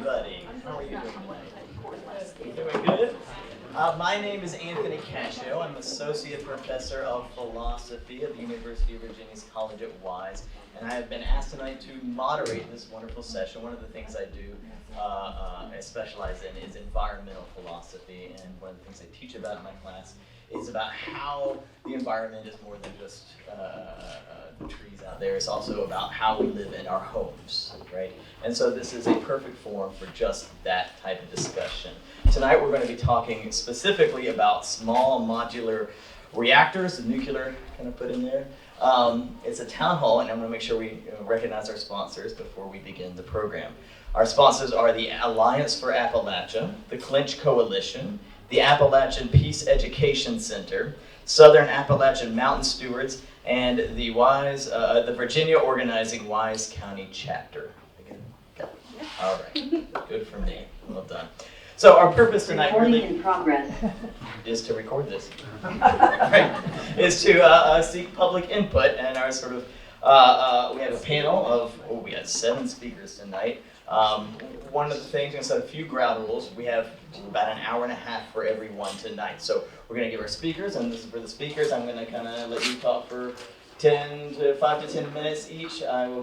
everybody. How are you doing tonight? Doing good? My name is Anthony Cascio. I'm Associate Professor of Philosophy at the University of Virginia's College at Wise, and I have been asked tonight to moderate this wonderful session. One of the things I do, I specialize in, is environmental philosophy, and one of the things I teach about in my class is about how the environment is more than just trees out there. It's also about how we live in our homes, right? And so this is a perfect forum for just that type of discussion. Tonight we're going to be talking specifically about small modular reactors, the nuclear kind of put in there. It's a town hall, and I'm going to make sure we recognize our sponsors before we begin the program. Our sponsors are the Alliance for Appalachia, the Clinch Coalition, the Appalachian Peace Education Center, Southern Appalachian Mountain Stewards, and the the Virginia Organizing Wise County Chapter. Okay. All right, good for me. Well done. So our purpose tonight really in progress. is to record this. Right. Is to seek public input, and our sort of we have a panel of we got 7 speakers tonight. One of the things, instead of a few ground rules, we have about an hour and a half for everyone tonight. So we're going to give our speakers, and this is for the speakers. I'm going to kind of let you talk for 5 to 10 minutes each. I'll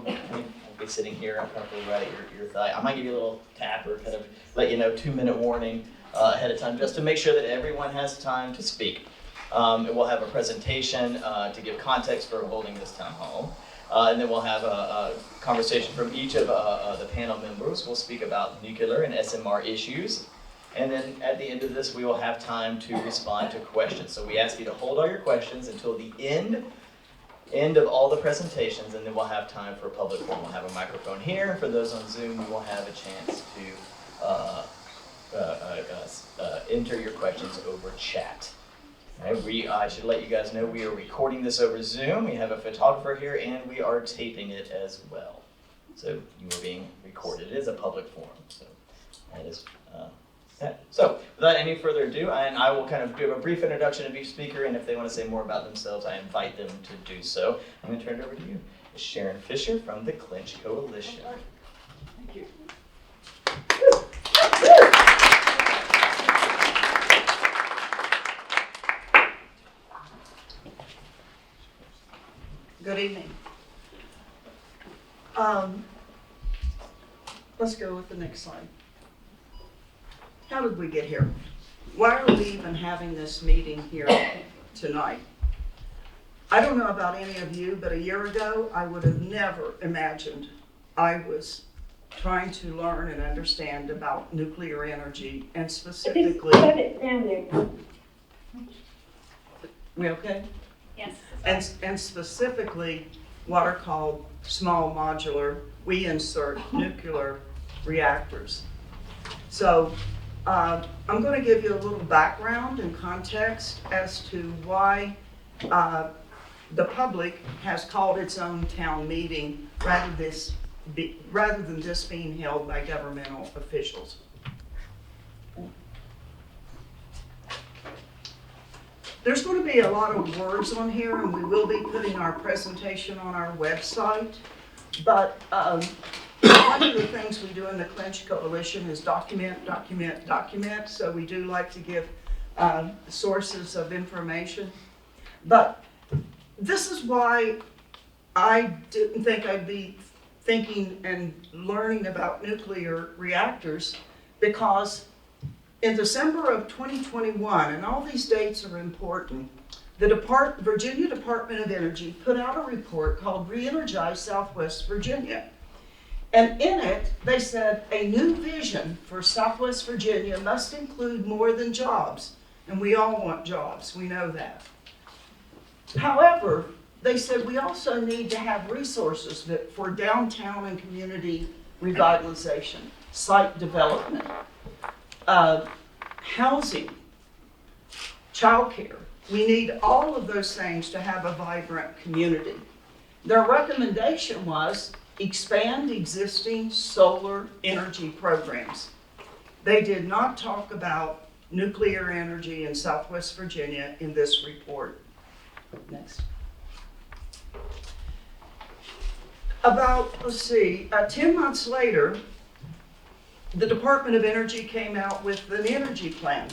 be sitting here. I'm comfortable right at your thigh. I might give you a little tap or kind of let you know 2-minute warning ahead of time, just to make sure that everyone has time to speak. We'll have a presentation to give context for holding this town hall. And then we'll have a conversation from each of the panel members. We'll speak about nuclear and SMR issues. And then at the end of this, we will have time to respond to questions. So we ask you to hold all your questions until the end of all the presentations, and then we'll have time for public forum. We'll have a microphone here. For those on Zoom, you will have a chance to enter your questions over chat. Right, I should let you guys know we are recording this over Zoom. We have a photographer here, and we are taping it as well. So you are being recorded. It is a public forum. So that is that. So without any further ado, I will kind of give a brief introduction of each speaker, and if they want to say more about themselves, I invite them to do so. I'm going to turn it over to you, Sharon Fisher from the Clinch Coalition. Thank you. Good evening. Let's go with the next slide. How did we get here? Why are we even having this meeting here tonight? I don't know about any of you, but a year ago, I would have never imagined I was trying to learn and understand about nuclear energy, and specifically... Put it down there. We okay? Yes. And specifically what are called small modular, we insert nuclear reactors. So I'm going to give you a little background and context as to why the public has called its own town meeting rather than just being held by governmental officials. There's going to be a lot of words on here, and we will be putting our presentation on our website. But one of the things we do in the Clinch Coalition is document. So we do like to give sources of information. But this is why I didn't think I'd be thinking and learning about nuclear reactors, because in December of 2021, and all these dates are important, the Virginia Department of Energy put out a report called Re-Energize Southwest Virginia. And in it, they said a new vision for Southwest Virginia must include more than jobs. And we all want jobs, we know that. However, they said we also need to have resources for downtown and community revitalization, site development, housing, childcare. We need all of those things to have a vibrant community. Their recommendation was expand existing solar energy programs. They did not talk about nuclear energy in Southwest Virginia in this report. Next. About, 10 months later, the Department of Energy came out with an energy plan.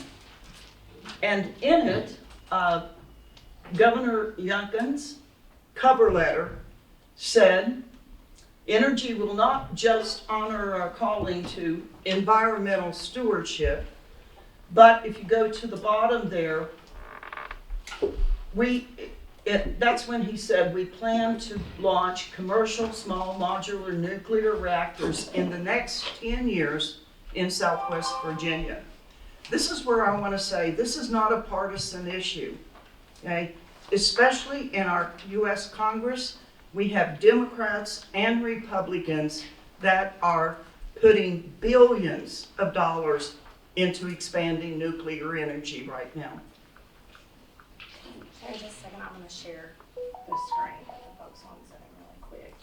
And in it, Governor Youngkin's cover letter said, energy will not just honor our calling to environmental stewardship, but if you go to the bottom there, that's when he said, we plan to launch commercial small modular nuclear reactors in the next 10 years in Southwest Virginia. This is where I want to say, this is not a partisan issue, okay? Especially in our U.S. Congress, we have Democrats and Republicans that are putting billions of dollars into expanding nuclear energy right now. Hey, just a second, I'm gonna share the screen with the folks on Zoom really quick.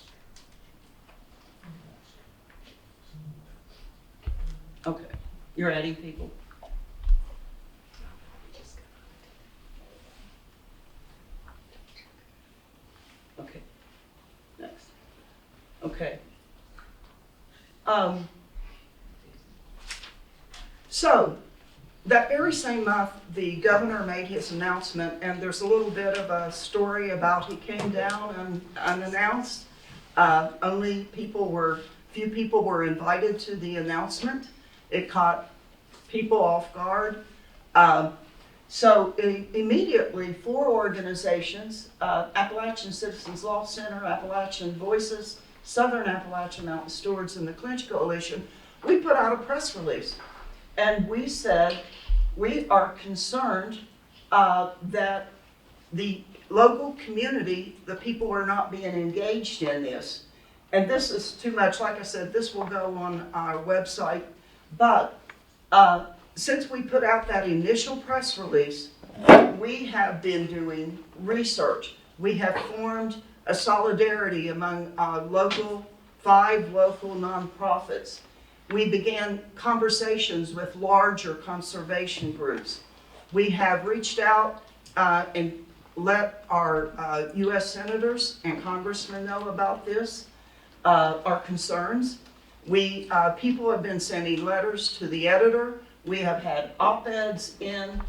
Okay, you're adding people. Okay, next. Okay. So, that very same month, the governor made his announcement, and there's a little bit of a story about he came down unannounced. Few people were invited to the announcement. It caught people off guard. So immediately, 4 organizations, Appalachian Citizens Law Center, Appalachian Voices, Southern Appalachian Mountain Stewards, and the Clinch Coalition, we put out a press release. And we said, we are concerned that the local community, the people are not being engaged in this. And this is too much. Like I said, this will go on our website. But since we put out that initial press release, we have been doing research. We have formed a solidarity among 5 local nonprofits. We began conversations with larger conservation groups. We have reached out and let our U.S. senators and congressmen know about this, our concerns. People have been sending letters to the editor. We have had op-eds in.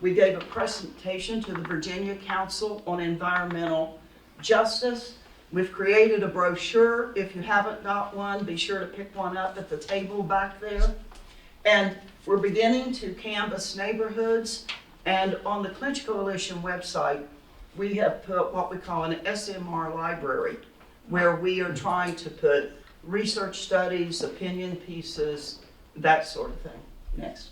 We gave a presentation to the Virginia Council on Environmental Justice. We've created a brochure. If you haven't got one, be sure to pick one up at the table back there. And we're beginning to canvass neighborhoods. And on the Clinch Coalition website, we have put what we call an SMR library, where we are trying to put research studies, opinion pieces, that sort of thing. Next.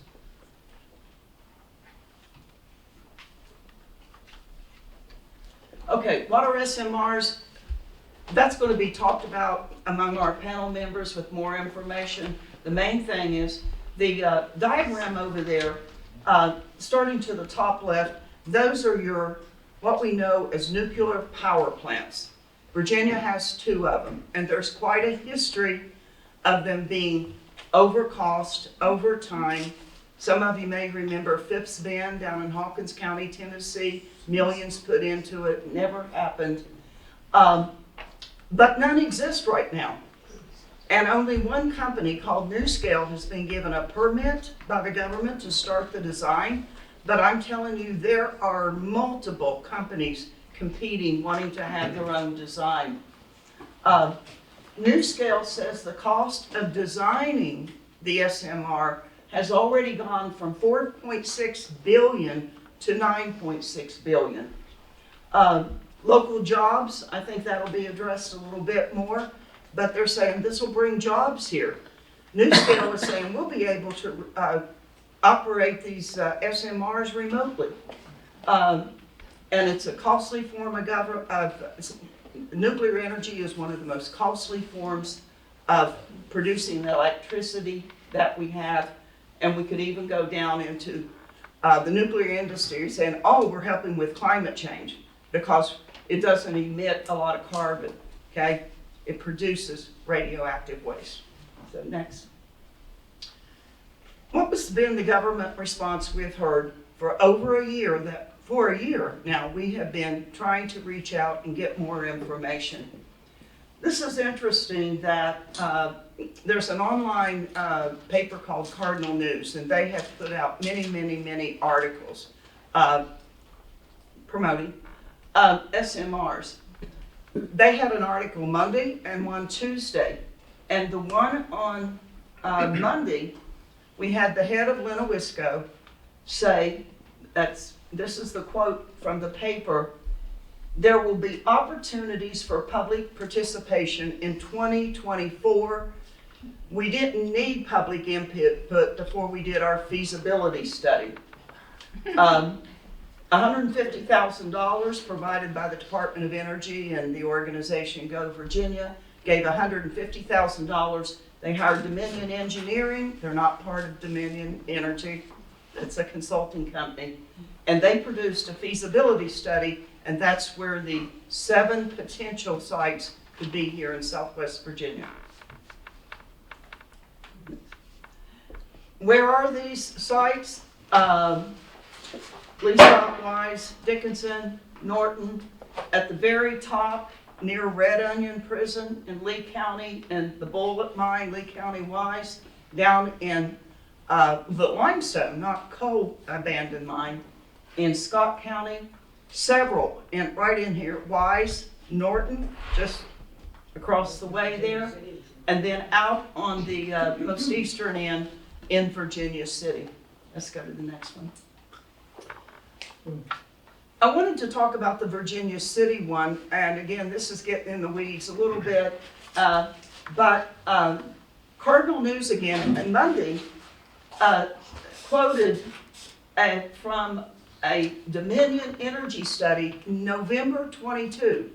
Okay, what are SMRs? That's going to be talked about among our panel members with more information. The main thing is the diagram over there, starting to the top left, those are what we know as nuclear power plants. Virginia has 2 of them, and there's quite a history of them being over cost, over time. Some of you may remember Phipps Bend down in Hawkins County, Tennessee, millions put into it, never happened. But none exist right now. And only one company called NuScale has been given a permit by the government to start the design. But I'm telling you, there are multiple companies competing, wanting to have their own design. NuScale says the cost of designing the SMR has already gone from $4.6 billion to $9.6 billion. Local jobs, I think that'll be addressed a little bit more, but they're saying this will bring jobs here. NuScale is saying we'll be able to operate these SMRs remotely. And it's a costly form of nuclear energy is one of the most costly forms of producing the electricity that we have. And we could even go down into the nuclear industry saying, oh, we're helping with climate change because it doesn't emit a lot of carbon, okay? It produces radioactive waste. So next. What has been the government response we've heard for over a year? For a year now, we have been trying to reach out and get more information. This is interesting that there's an online paper called Cardinal News, and they have put out many articles promoting SMRs. They had an article Monday and one Tuesday, and the one on Monday, we had the head of Lennowisco say, this is the quote from the paper, "There will be opportunities for public participation in 2024. We didn't need public input before we did our feasibility study." $150,000 provided by the Department of Energy and the organization Go Virginia gave $150,000. They hired Dominion Engineering. They're not part of Dominion Energy. It's a consulting company. And they produced a feasibility study, and that's where the 7 potential sites could be here in Southwest Virginia. Where are these sites? Leescott, Wise, Dickinson, Norton. At the very top, near Red Onion Prison in Lee County, and the Bullet Mine, Lee County Wise, down in the limestone, not coal abandoned mine, in Scott County. Several, and right in here, Wise, Norton, just across the way there, and then out on the most eastern end in Virginia City. Let's go to the next one. I wanted to talk about the Virginia City one, and again, this is getting in the weeds a little bit, but Cardinal News again, and Monday, quoted from a Dominion Energy study, November 22,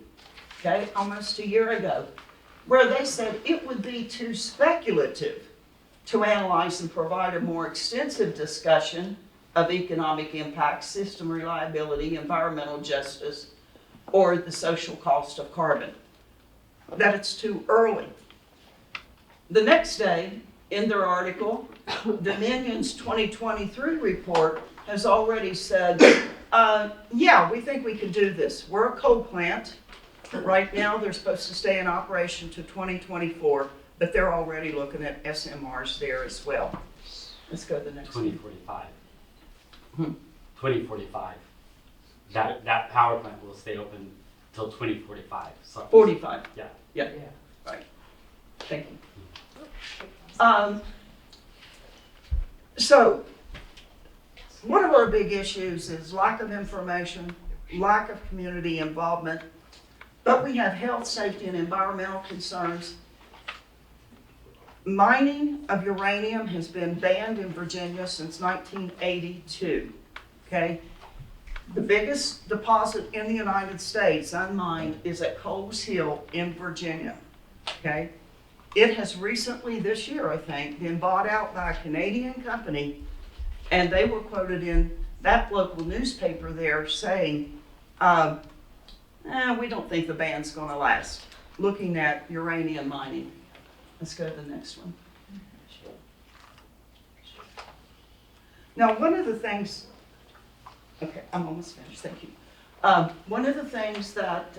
okay, almost a year ago, where they said it would be too speculative to analyze and provide a more extensive discussion of economic impact, system reliability, environmental justice, or the social cost of carbon, that it's too early. The next day, in their article, Dominion's 2023 report has already said, yeah, we think we can do this. We're a coal plant. Right now, they're supposed to stay in operation to 2024, but they're already looking at SMRs there as well. Let's go to the next one. 2045. 2045. That power plant will stay open till 2045. So 45. Yeah. Yeah, right. Thank you. So, one of our big issues is lack of information, lack of community involvement, but we have health, safety, and environmental concerns. Mining of uranium has been banned in Virginia since 1982, okay? The biggest deposit in the United States, unmined, is at Coles Hill in Virginia, okay? It has recently, this year I think, been bought out by a Canadian company, and they were quoted in that local newspaper there saying, we don't think the ban's gonna last, looking at uranium mining. Let's go to the next one. Now, one of the things, okay, I'm almost finished, thank you. One of the things that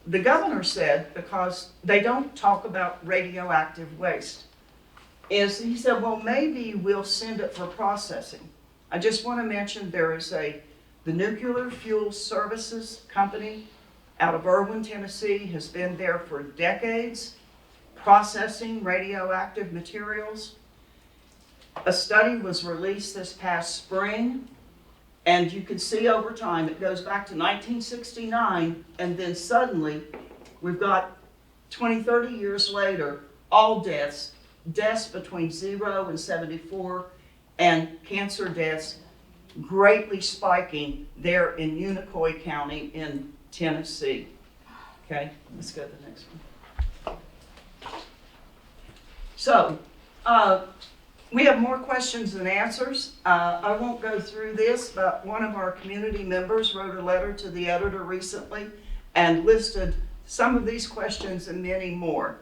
the governor said, because they don't talk about radioactive waste, is he said, well, maybe we'll send it for processing. I just want to mention there is the Nuclear Fuel Services Company out of Irwin, Tennessee, has been there for decades, processing radioactive materials. A study was released this past spring, and you can see over time, it goes back to 1969, and then suddenly, we've got 20, 30 years later, all deaths between 0 and 74, and cancer deaths greatly spiking there in Unicoi County in Tennessee. Okay, let's go to the next one. So, we have more questions than answers. I won't go through this, but one of our community members wrote a letter to the editor recently and listed some of these questions and many more.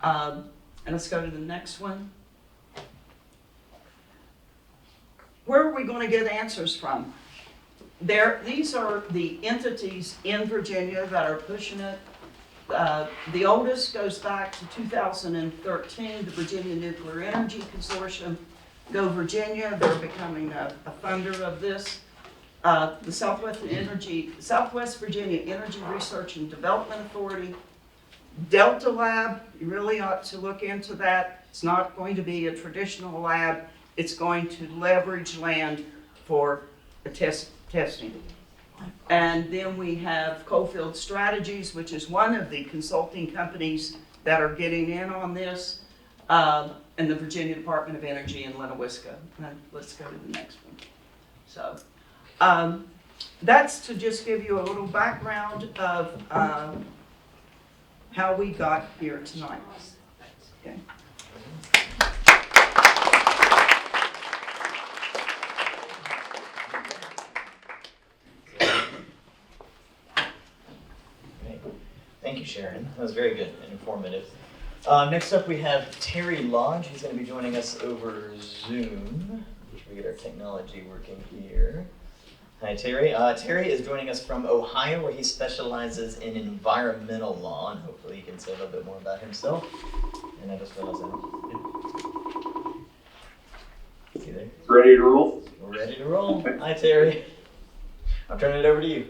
And let's go to the next one. Where are we going to get answers from? These are the entities in Virginia that are pushing it. The oldest goes back to 2013, the Virginia Nuclear Energy Consortium. Go Virginia, they're becoming a funder of this. The Southwest Virginia Energy Research and Development Authority. Delta Lab, you really ought to look into that. It's not going to be a traditional lab. It's going to leverage land for testing. And then we have Coalfield Strategies, which is one of the consulting companies that are getting in on this, and the Virginia Department of Energy in Lenawisca. And let's go to the next one. So that's to just give you a little background of how we got here tonight. Okay. Thank you, Sharon. That was very good and informative. Next up, we have Terry Lodge. He's going to be joining us over Zoom. Make sure we get our technology working here. Hi, Terry. Terry is joining us from Ohio, where he specializes in environmental law, and hopefully he can say a little bit more about himself. And I just realized that. See there? Ready to roll? We're ready to roll. Hi, Terry. I'm turning it over to you.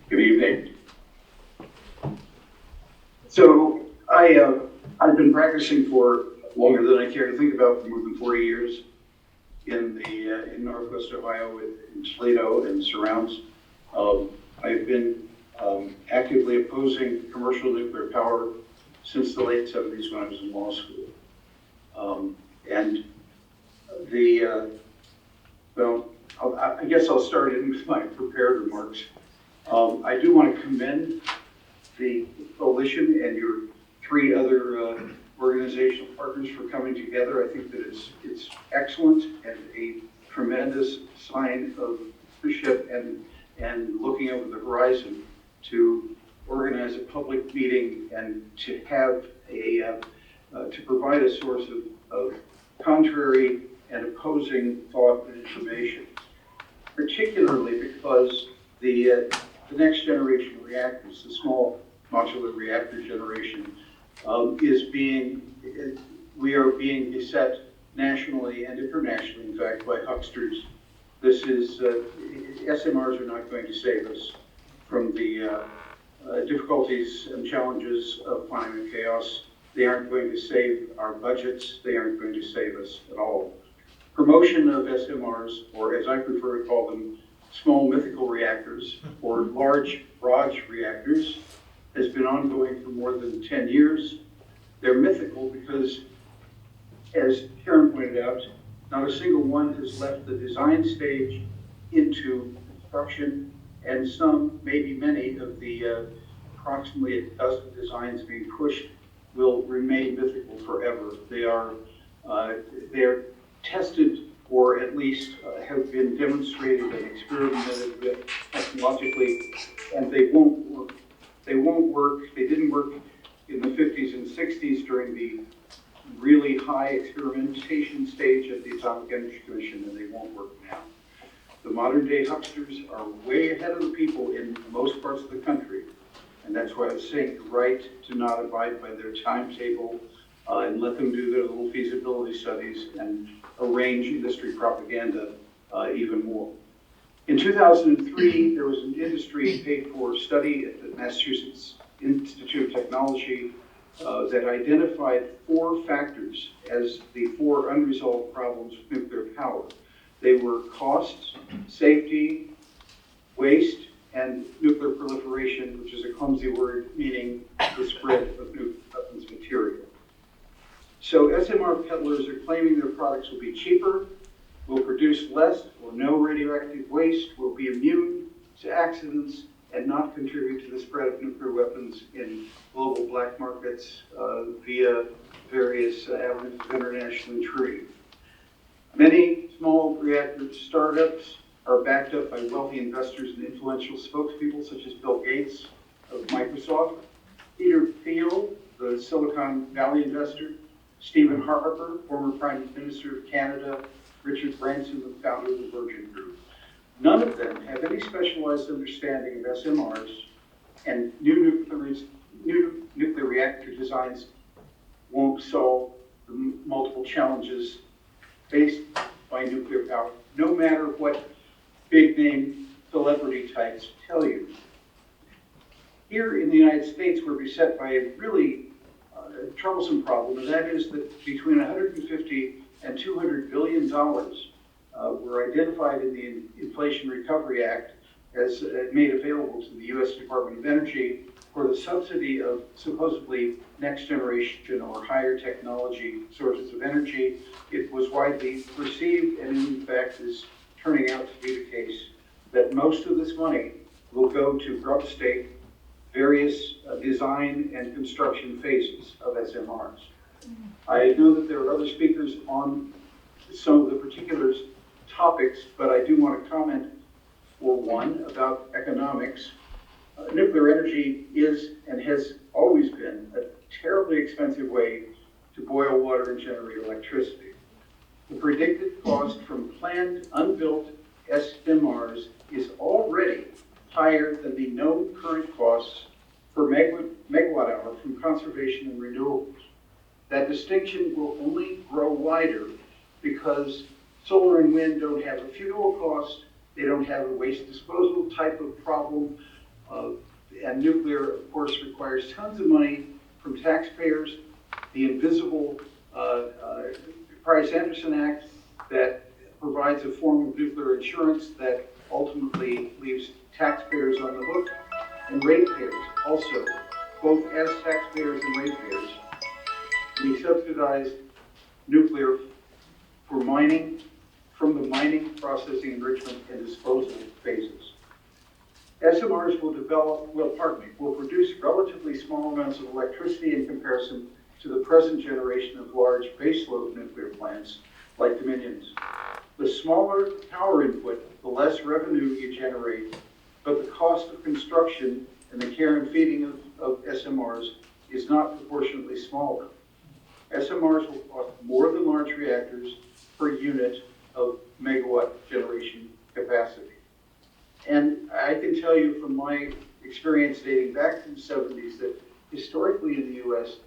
Good evening. So I've been practicing for longer than I care to think about, for more than 40 years in Northwest Ohio, in Toledo and surrounds. I've been actively opposing commercial nuclear power since the late 70s when I was in law school. I guess I'll start in with my prepared remarks. I do want to commend the coalition and your 3 other organizational partners for coming together. I think that it's excellent and a tremendous sign of leadership and looking over the horizon to organize a public meeting and to have to provide a source of contrary and opposing thought and information, particularly because the next generation reactors, the small modular reactor generation, we are being beset nationally and internationally, in fact, by hucksters. This is, SMRs are not going to save us from the difficulties and challenges of climate chaos. They aren't going to save our budgets. They aren't going to save us at all. Promotion of SMRs, or as I prefer to call them, small mythical reactors, or large barrage reactors, has been ongoing for more than 10 years. They're mythical because, as Sharon pointed out, not a single one has left the design stage into construction, and some, maybe many, of the approximately a dozen designs being pushed will remain mythical forever. They are tested, or at least have been demonstrated and experimented with technologically, and they won't work. They won't work. They didn't work in the 50s and 60s during the really high experimentation stage of the Atomic Energy Commission, and they won't work now. The modern day hucksters are way ahead of the people in most parts of the country, and that's why I was saying the right to not abide by their timetable and let them do their little feasibility studies and arrange industry propaganda even more. In 2003, there was an industry paid-for study at the Massachusetts Institute of Technology that identified 4 factors as the 4 unresolved problems with nuclear power. They were costs, safety, waste, and nuclear proliferation, which is a clumsy word meaning the spread of nuclear weapons material. So SMR peddlers are claiming their products will be cheaper, will produce less or no radioactive waste, will be immune to accidents, and not contribute to the spread of nuclear weapons in global black markets via various avenues of international intrigue. Many small reactor startups are backed up by wealthy investors and influential spokespeople such as Bill Gates of Microsoft, Peter Thiel, the Silicon Valley investor, Stephen Harper, former Prime Minister of Canada, Richard Branson, the founder of the Virgin Group. None of them have any specialized understanding of SMRs And new nuclear reactor designs won't solve the multiple challenges faced by nuclear power, no matter what big name celebrity types tell you. Here in the United States, we're beset by a really troublesome problem, and that is that between 150 and $200 billion were identified in the Inflation Recovery Act as made available to the U.S. Department of Energy for the subsidy of supposedly next generation or higher technology sources of energy. It was widely perceived, and in fact is turning out to be the case, that most of this money will go to upstate various design and construction phases of SMRs. I know that there are other speakers on some of the particular topics, but I do want to comment, for one, about economics. Nuclear energy is and has always been a terribly expensive way to boil water and generate electricity. The predicted cost from planned unbuilt SMRs is already higher than the known current costs per megawatt hour from conservation and renewables. That distinction will only grow wider because solar and wind don't have a fuel cost, they don't have a waste disposal type of problem, and nuclear, of course, requires tons of money from taxpayers. The invisible Price-Anderson Act that provides a form of nuclear insurance that ultimately leaves taxpayers on the hook, and ratepayers also, both as taxpayers and ratepayers. We subsidize nuclear for mining, from the mining, processing, enrichment, and disposal phases. SMRs will produce relatively small amounts of electricity in comparison to the present generation of large baseload nuclear plants like Dominion's. The smaller power input, the less revenue you generate, but the cost of construction and the care and feeding of SMRs is not proportionately smaller. SMRs will cost more than large reactors per unit of megawatt generation capacity. And I can tell you from my experience dating back to the 70s that historically in the US,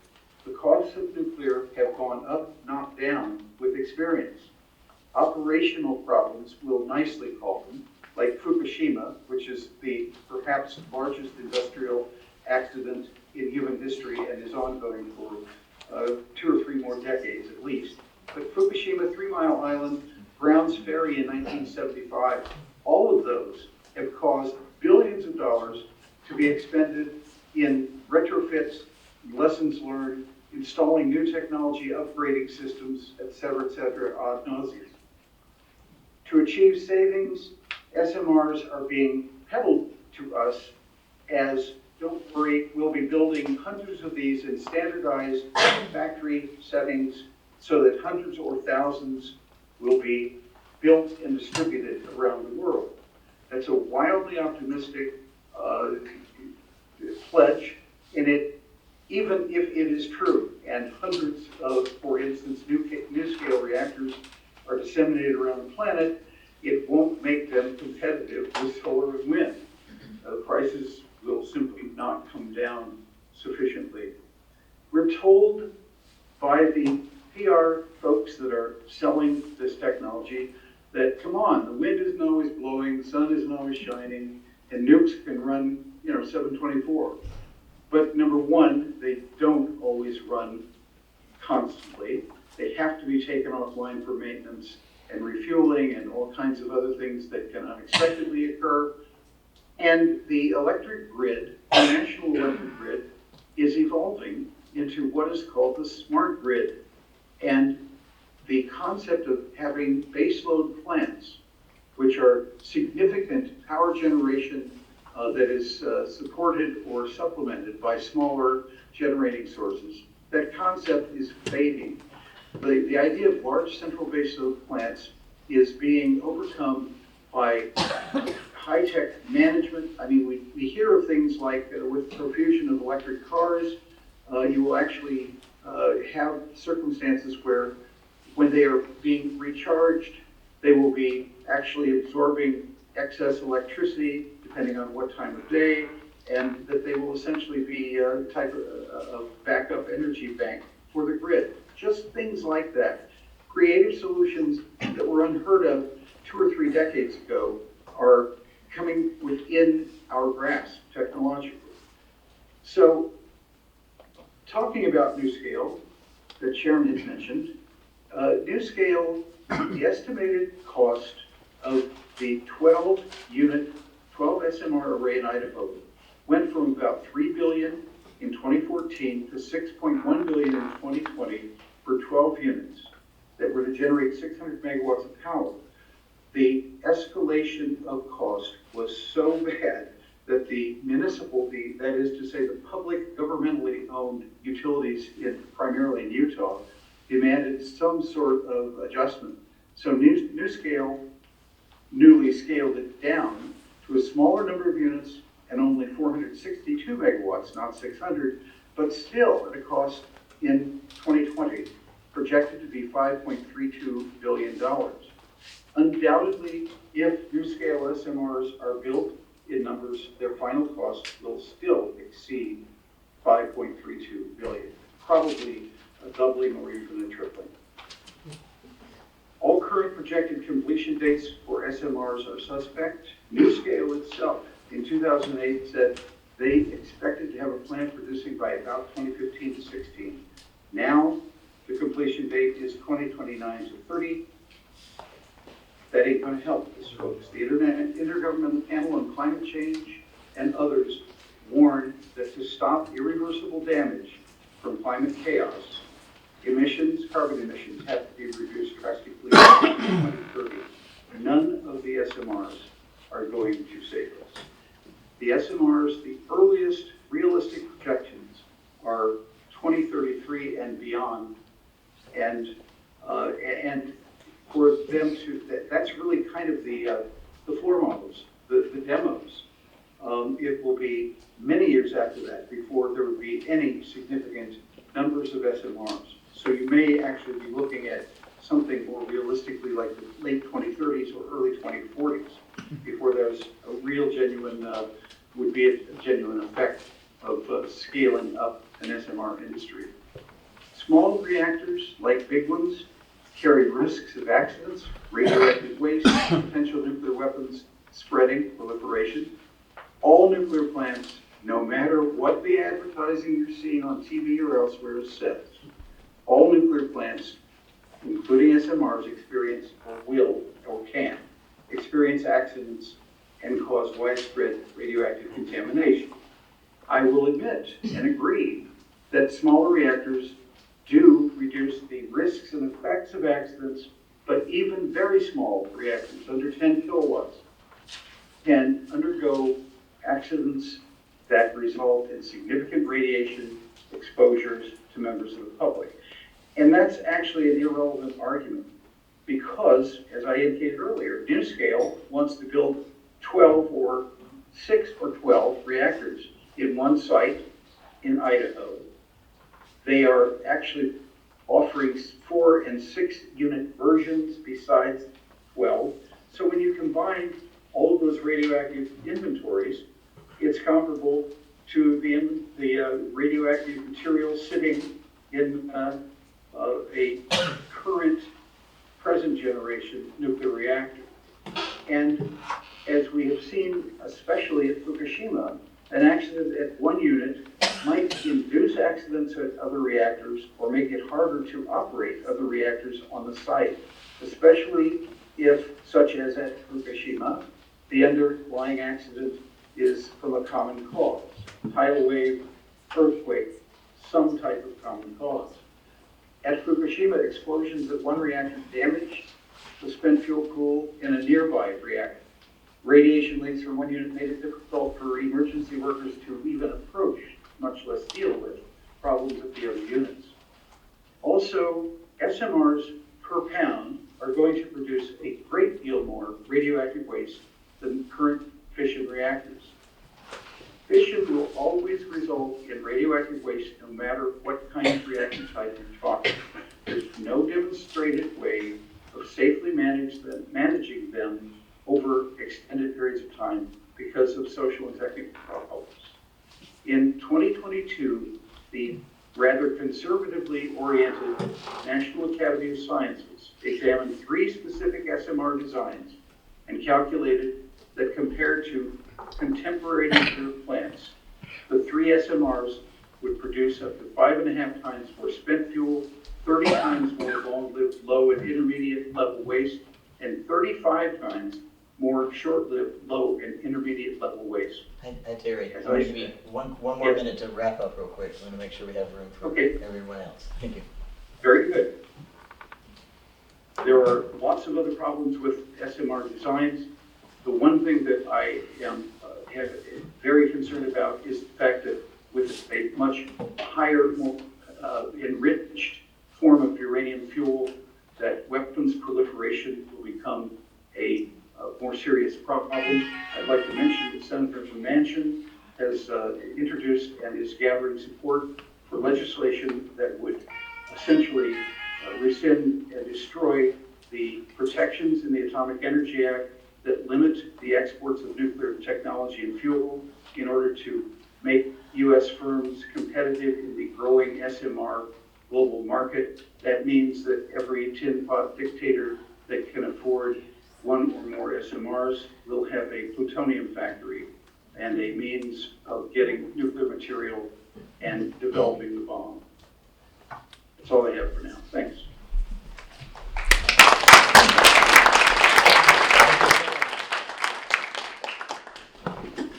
the costs of nuclear have gone up, not down, with experience. Operational problems, we'll nicely call them, like Fukushima, which is the perhaps largest industrial accident in human history and is ongoing for 2 or 3 more decades at least. But Fukushima, 3 Mile Island, Browns Ferry in 1975, all of those have caused billions of dollars to be expended in retrofits, lessons learned, installing new technology, upgrading systems, et cetera, ad nauseum. To achieve savings, SMRs are being peddled to us as, don't worry, we'll be building hundreds of these in standardized factory settings so that hundreds or thousands will be built and distributed around the world. That's a wildly optimistic pledge, and even if it is true, and hundreds of, for instance, NuScale reactors are disseminated around the planet, it won't make them competitive with solar and wind. Prices will simply not come down sufficiently. We're told by the PR folks that are selling this technology that, come on, the wind isn't always blowing, the sun isn't always shining, and nukes can run, 724. But number one, they don't always run constantly. They have to be taken offline for maintenance and refueling and all kinds of other things that can unexpectedly occur. And the electric grid, the national electric grid, is evolving into what is called the smart grid. And the concept of having baseload plants, which are significant power generation that is supported or supplemented by smaller generating sources, that concept is fading. The idea of large central baseload plants is being overcome by high-tech management. I mean, we hear of things like with profusion of electric cars, you will actually have circumstances where when they are being recharged, they will be actually absorbing excess electricity depending on what time of day, and that they will essentially be a type of backup energy bank for the grid. Just things like that. Creative solutions that were unheard of 2 or 3 decades ago are coming within our grasp technologically. So, talking about NuScale, the chairman has mentioned, NuScale, the estimated cost of the 12 SMR array in Idaho went from about $3 billion in 2014 to $6.1 billion in 2020 for 12 units that were to generate 600 megawatts of power. The escalation of cost was so bad that the municipal, that is to say the public governmentally owned utilities primarily in Utah, demanded some sort of adjustment. So NuScale newly scaled it down to a smaller number of units and only 462 megawatts, not 600, but still at a cost in 2020 projected to be $5.32 billion. Undoubtedly, if NuScale SMRs are built in numbers, their final cost will still exceed $5.32 billion, probably a doubling or even a tripling. All current projected completion dates for SMRs are suspect. NuScale itself in 2008 said they expected to have a plant producing by about 2015 to 16. Now, the completion date is 2029 to 30. That ain't going to help us, folks. The Intergovernmental Panel on Climate Change and others warn that to stop irreversible damage from climate chaos, carbon emissions have to be reduced drastically by 2030. None of the SMRs are going to save us. The SMRs, the earliest realistic projections are 2033 and beyond, and for them to, that's really kind of the floor models, the demos. It will be many years after that before there would be any significant numbers of SMRs. So you may actually be looking at something more realistically like the late 2030s or early 2040s before there's a real genuine, would be a genuine effect of scaling up an SMR industry. Small reactors, like big ones, carry risks of accidents, radioactive waste, potential nuclear weapons spreading, proliferation. All nuclear plants, no matter what the advertising you're seeing on TV or elsewhere says, all nuclear plants, including SMRs, experience or will or can experience accidents and cause widespread radioactive contamination. I will admit and agree that smaller reactors do reduce the risks and effects of accidents, but even very small reactors under 10 kilowatts can undergo accidents that result in significant radiation exposures to members of the public. And that's actually an irrelevant argument because, as I indicated earlier, NuScale wants to build 12 or 6 or 12 reactors in one site in Idaho. They are actually offering 4 and 6 unit versions besides 12. So when you combine all of those radioactive inventories, it's comparable to the radioactive material sitting in a current present generation nuclear reactor. And as we have seen, especially at Fukushima, an accident at one unit might induce accidents at other reactors or make it harder to operate other reactors on the site, especially if, such as at Fukushima, the underlying accident is from a common cause, tidal wave, earthquake, some type of common cause. At Fukushima, explosions at one reactor damaged the spent fuel pool in a nearby reactor. Radiation leaks from one unit made it difficult for emergency workers to even approach, much less deal with, problems at the other units. Also, SMRs per pound are going to produce a great deal more radioactive waste than current fission reactors. Fission will always result in radioactive waste no matter what kind of reactor type you're talking. There's no demonstrated way of safely managing them over extended periods of time because of social and technical problems. In 2022, the rather conservatively oriented National Academy of Sciences examined 3 specific SMR designs and calculated that compared to contemporary nuclear plants, the 3 SMRs would produce up to 5.5 times more spent fuel, 30 times more long-lived low and intermediate level waste, and 35 times more short-lived low and intermediate level waste. Hi, Terry. As I'm going I to give you said. one more Yes. minute to wrap up real quick. I'm going to make sure we have room for Okay. everyone else. Thank you. Very good. There are lots of other problems with SMR designs. The one thing that I am very concerned about is the fact that with a much higher, more enriched form of uranium fuel, that weapons proliferation will become a more serious problem. I'd like to mention that Senator Manchin has introduced and is gathering support for legislation that would essentially rescind and destroy the protections in the Atomic Energy Act that limit the exports of nuclear technology and fuel in order to make U.S. firms competitive in the growing SMR global market. That means that every tin pot dictator that can afford 1 or more SMRs will have a plutonium factory and a means of getting nuclear material and developing the bomb. That's all I have for now. Thanks.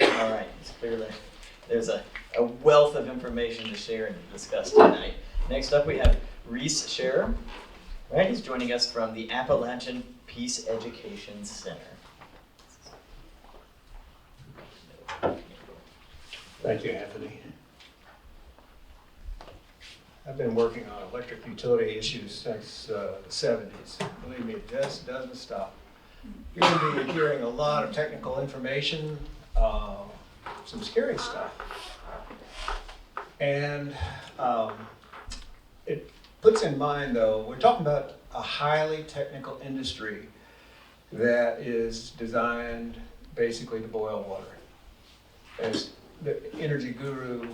All right, it's clear that there's a wealth of information to share and to discuss tonight. Next up, we have Reese Scherer. Right, he's joining us from the Appalachian Peace Education Center. Thank you, Anthony. I've been working on electric utility issues since the 70s. Believe me, it just doesn't stop. You're going to be hearing a lot of technical information, some scary stuff. And it puts in mind, though, we're talking about a highly technical industry that is designed basically to boil water. As the energy guru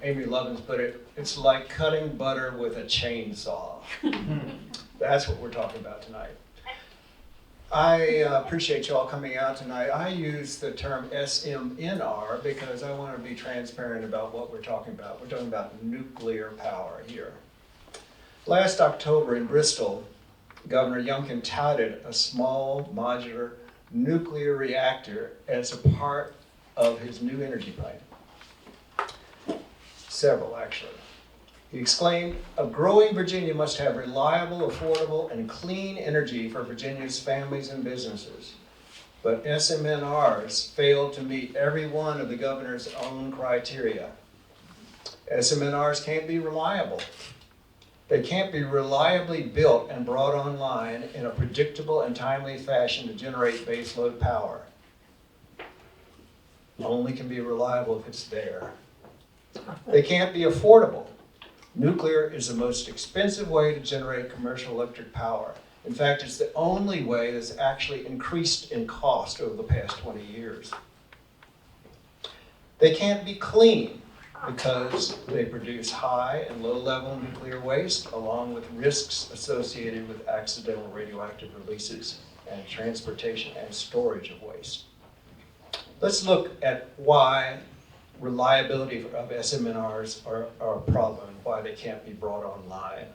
Amy Lovins put it, it's like cutting butter with a chainsaw. That's what we're talking about tonight. I appreciate you all coming out tonight. I use the term SMNR because I want to be transparent about what we're talking about. We're talking about nuclear power here. Last October in Bristol, Governor Youngkin touted a small modular nuclear reactor as a part of his new energy plan. Several, actually. He exclaimed, "A growing Virginia must have reliable, affordable, and clean energy for Virginia's families and businesses. But SMNRs failed to meet every one of the governor's own criteria. SMNRs can't be reliable. They can't be reliably built and brought online in a predictable and timely fashion to generate baseload power. Only can be reliable if it's there. They can't be affordable. Nuclear is the most expensive way to generate commercial electric power. In fact, it's the only way that's actually increased in cost over the past 20 years. They can't be clean because they produce high and low-level nuclear waste, along with risks associated with accidental radioactive releases and transportation and storage of waste." Let's look at why reliability of SMNRs are a problem and why they can't be brought online.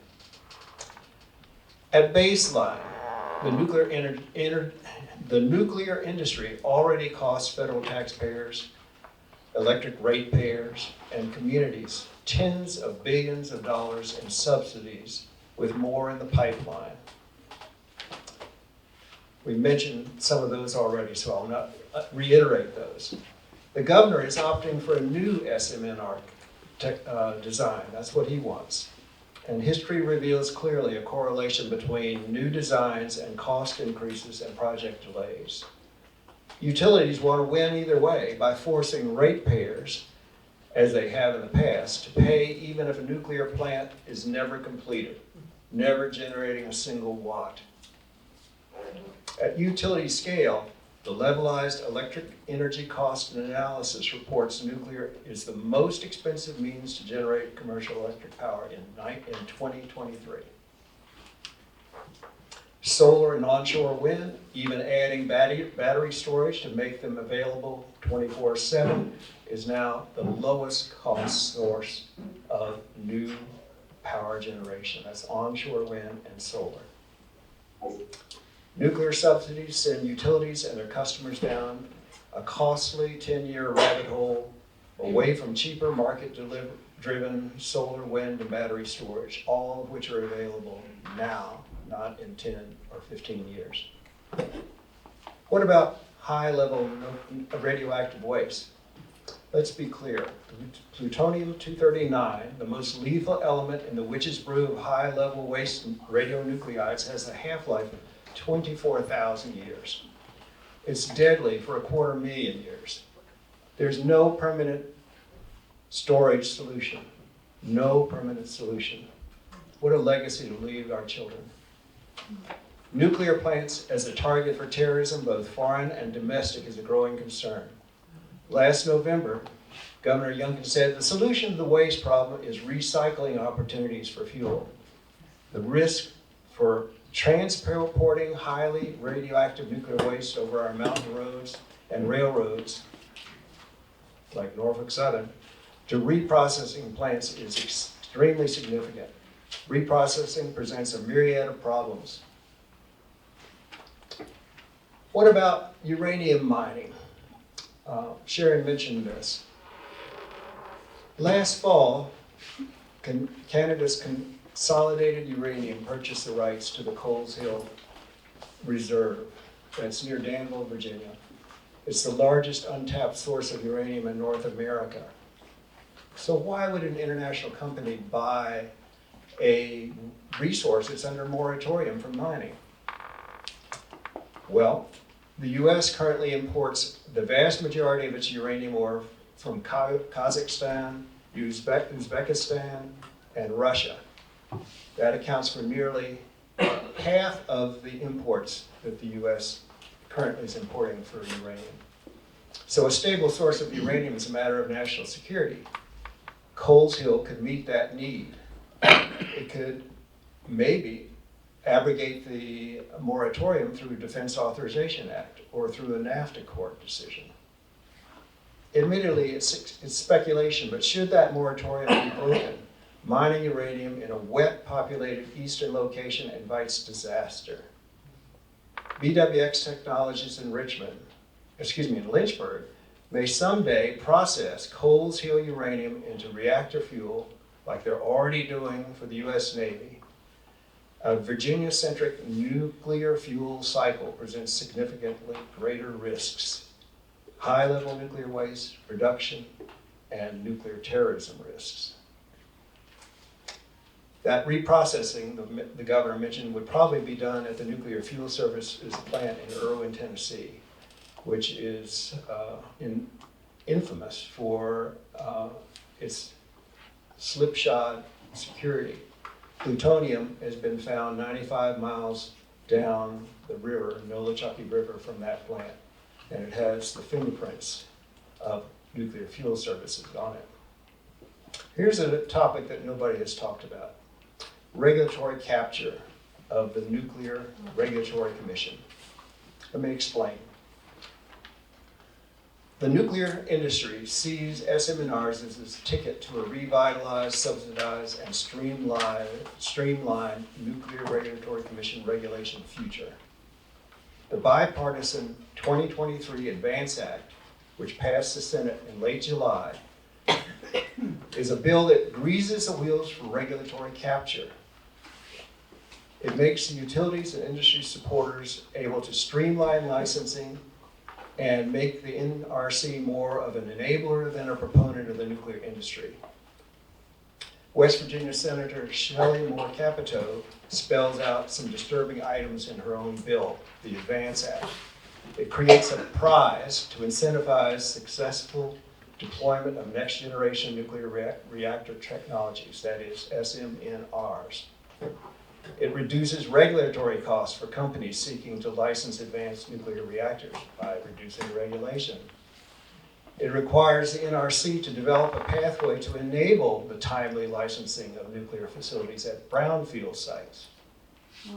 At baseline, the nuclear industry already costs federal taxpayers, electric ratepayers, and communities tens of billions of dollars in subsidies, with more in the pipeline. We mentioned some of those already, so I'll not reiterate those. The governor is opting for a new SMNR design. That's what he wants. And history reveals clearly a correlation between new designs and cost increases and project delays. Utilities want to win either way by forcing ratepayers, as they have in the past, to pay even if a nuclear plant is never completed, never generating a single watt. At utility scale, The levelized electric energy cost analysis reports nuclear is the most expensive means to generate commercial electric power in 2023. Solar and onshore wind, even adding battery storage to make them available 24/7, is now the lowest cost source of new power generation. That's onshore wind and solar. Nuclear subsidies send utilities and their customers down a costly 10-year rabbit hole away from cheaper market-driven solar, wind, and battery storage, all of which are available now, not in 10 or 15 years. What about high-level radioactive waste? Let's be clear. Plutonium-239, the most lethal element in the witch's brew of high-level waste radionuclides, has a half-life of 24,000 years. It's deadly for 250,000 years. There's no permanent storage solution. No permanent solution. What a legacy to leave our children. Nuclear plants as a target for terrorism, both foreign and domestic, is a growing concern. Last November, Governor Youngkin said the solution to the waste problem is recycling opportunities for fuel. The risk for transporting highly radioactive nuclear waste over our mountain roads and railroads, like Norfolk Southern, to reprocessing plants is extremely significant. Reprocessing presents a myriad of problems. What about uranium mining? Sharon mentioned this. Last fall, Canada's Consolidated Uranium purchased the rights to the Coles Hill Reserve. That's near Danville, Virginia. It's the largest untapped source of uranium in North America. So why would an international company buy a resource that's under moratorium from mining? Well, the U.S. currently imports the vast majority of its uranium ore from Kazakhstan, Uzbekistan, and Russia. That accounts for nearly half of the imports that the U.S. currently is importing for uranium. So a stable source of uranium is a matter of national security. Coles Hill could meet that need. It could maybe abrogate the moratorium through Defense Authorization Act or through a NAFTA court decision. Admittedly, it's speculation, but should that moratorium be broken, mining uranium in a wet, populated eastern location invites disaster. BWX Technologies in Lynchburg, may someday process Coles Hill uranium into reactor fuel like they're already doing for the U.S. Navy. A Virginia-centric nuclear fuel cycle presents significantly greater risks. High-level nuclear waste, production, and nuclear terrorism risks. That reprocessing, the governor mentioned, would probably be done at the Nuclear Fuel Services plant in Irwin, Tennessee, which is infamous for its slipshod security. Plutonium has been found 95 miles down the river, Nolechucky River, from that plant, and it has the fingerprints of Nuclear Fuel Services on it. Here's a topic that nobody has talked about: regulatory capture of the Nuclear Regulatory Commission. Let me explain. The nuclear industry sees SM&Rs as its ticket to a revitalized, subsidized, and streamlined Nuclear Regulatory Commission regulation future. The bipartisan 2023 Advance Act, which passed the Senate in late July, is a bill that greases the wheels for regulatory capture. It makes the utilities and industry supporters able to streamline licensing and make the NRC more of an enabler than a proponent of the nuclear industry. West Virginia Senator Shelley Moore Capito spells out some disturbing items in her own bill, the Advance Act. It creates a prize to incentivize successful deployment of next generation nuclear reactor technologies, that is SMNRs. It reduces regulatory costs for companies seeking to license advanced nuclear reactors by reducing regulation. It requires the NRC to develop a pathway to enable the timely licensing of nuclear facilities at brownfield sites.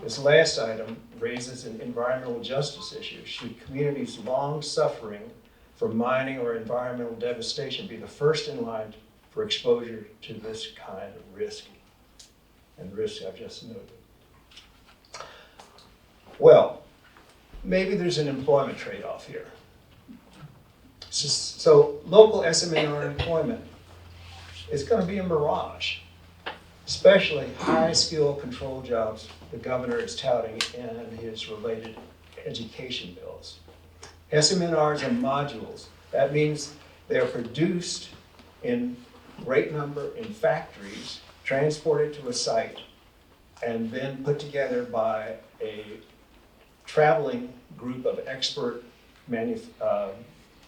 This last item raises an environmental justice issue. Should communities long suffering from mining or environmental devastation be the first in line for exposure to this kind of risk? And risk I've just noted. Well, maybe there's an employment trade-off here. So local SMNR employment is going to be a mirage, especially high-skill control jobs the governor is touting in his related education bills. SMNRs are modules. That means they're produced in great number in factories, transported to a site, and then put together by a traveling group of expert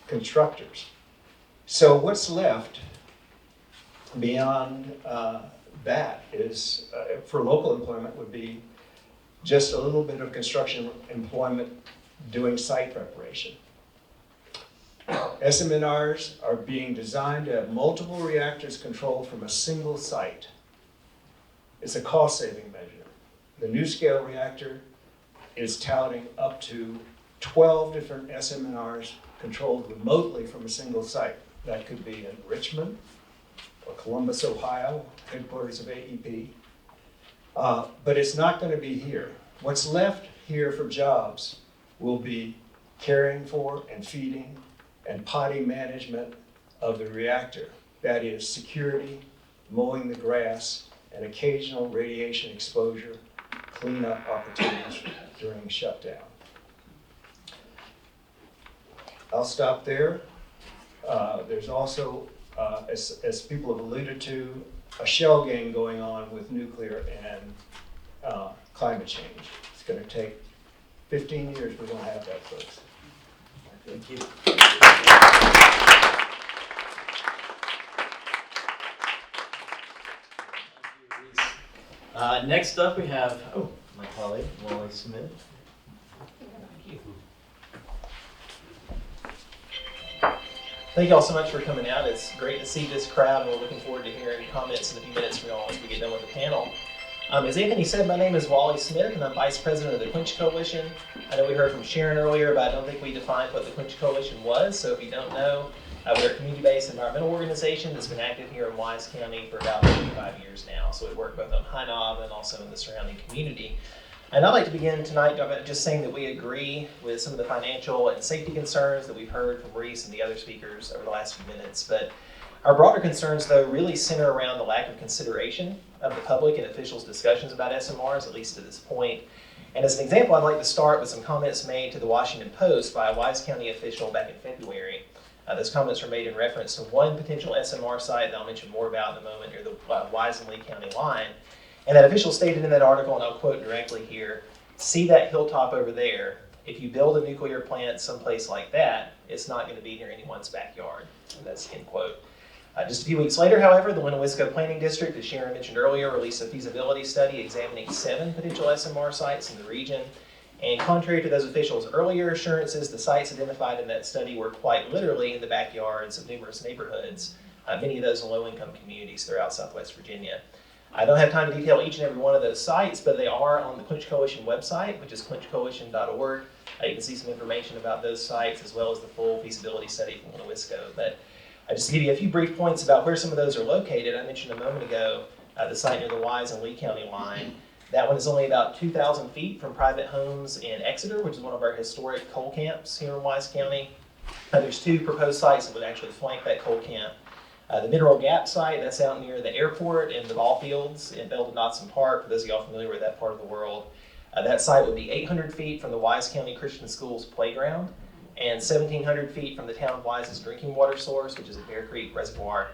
constructors. So what's left beyond that is, for local employment, would be just a little bit of construction employment doing site preparation. SMNRs are being designed to have multiple reactors controlled from a single site. It's a cost-saving measure. The NuScale reactor is touting up to 12 different SMNRs controlled remotely from a single site. That could be in Richmond or Columbus, Ohio, headquarters of AEP. But it's not going to be here. What's left here for jobs will be caring for and feeding and potty management of the reactor. That is security, mowing the grass, and occasional radiation exposure, cleanup opportunities during shutdown. I'll stop there. There's also, as people have alluded to, a shell game going on with nuclear and climate change. It's going to take 15 years. We don't have that, folks. Thank you. Next up we have, my colleague, Wally Smith. Thank you all so much for coming out. It's great to see this crowd, and we're looking forward to hearing comments in a few minutes from y'all as we get done with the panel. As Anthony said, my name is Wally Smith, and I'm Vice President of the Clinch Coalition. I know we heard from Sharon earlier, but I don't think we defined what the Clinch Coalition was, so if you don't know, we're a community-based environmental organization that's been active here in Wise County for about 35 years now. So we work both on High Knob and also in the surrounding community. And I'd like to begin tonight by just saying that we agree with some of the financial and safety concerns that we've heard from Reese and the other speakers over the last few minutes. But our broader concerns, though, really center around the lack of consideration of the public and officials' discussions about SMRs, at least to this point. And as an example, I'd like to start with some comments made to the Washington Post by a Wise County official back in February. Those comments were made in reference to one potential SMR site that I'll mention more about in a moment near the Wise and Lee County line. And that official stated in that article, and I'll quote directly here, "See that hilltop over there? If you build a nuclear plant someplace like that, it's not going to be near anyone's backyard." And that's end quote. Just a few weeks later, however, the Winnewisco Planning District, as Sharon mentioned earlier, released a feasibility study examining 7 potential SMR sites in the region. And contrary to those officials' earlier assurances, the sites identified in that study were quite literally in the backyards of numerous neighborhoods, many of those in low-income communities throughout Southwest Virginia. I don't have time to detail each and every one of those sites, but they are on the Clinch Coalition website, which is clinchcoalition.org. You can see some information about those sites as well as the full feasibility study from Winnewisco. But just to give you a few brief points about where some of those are located, I mentioned a moment ago the site near the Wise and Lee County line. That one is only about 2,000 feet from private homes in Exeter, which is one of our historic coal camps here in Wise County. There's 2 proposed sites that would actually flank that coal camp. The Mineral Gap site, that's out near the airport and the ball fields in Belden Dotson Park, for those of y'all familiar with that part of the world. That site would be 800 feet from the Wise County Christian Schools playground and 1,700 feet from the town of Wise's drinking water source, which is at Bear Creek Reservoir.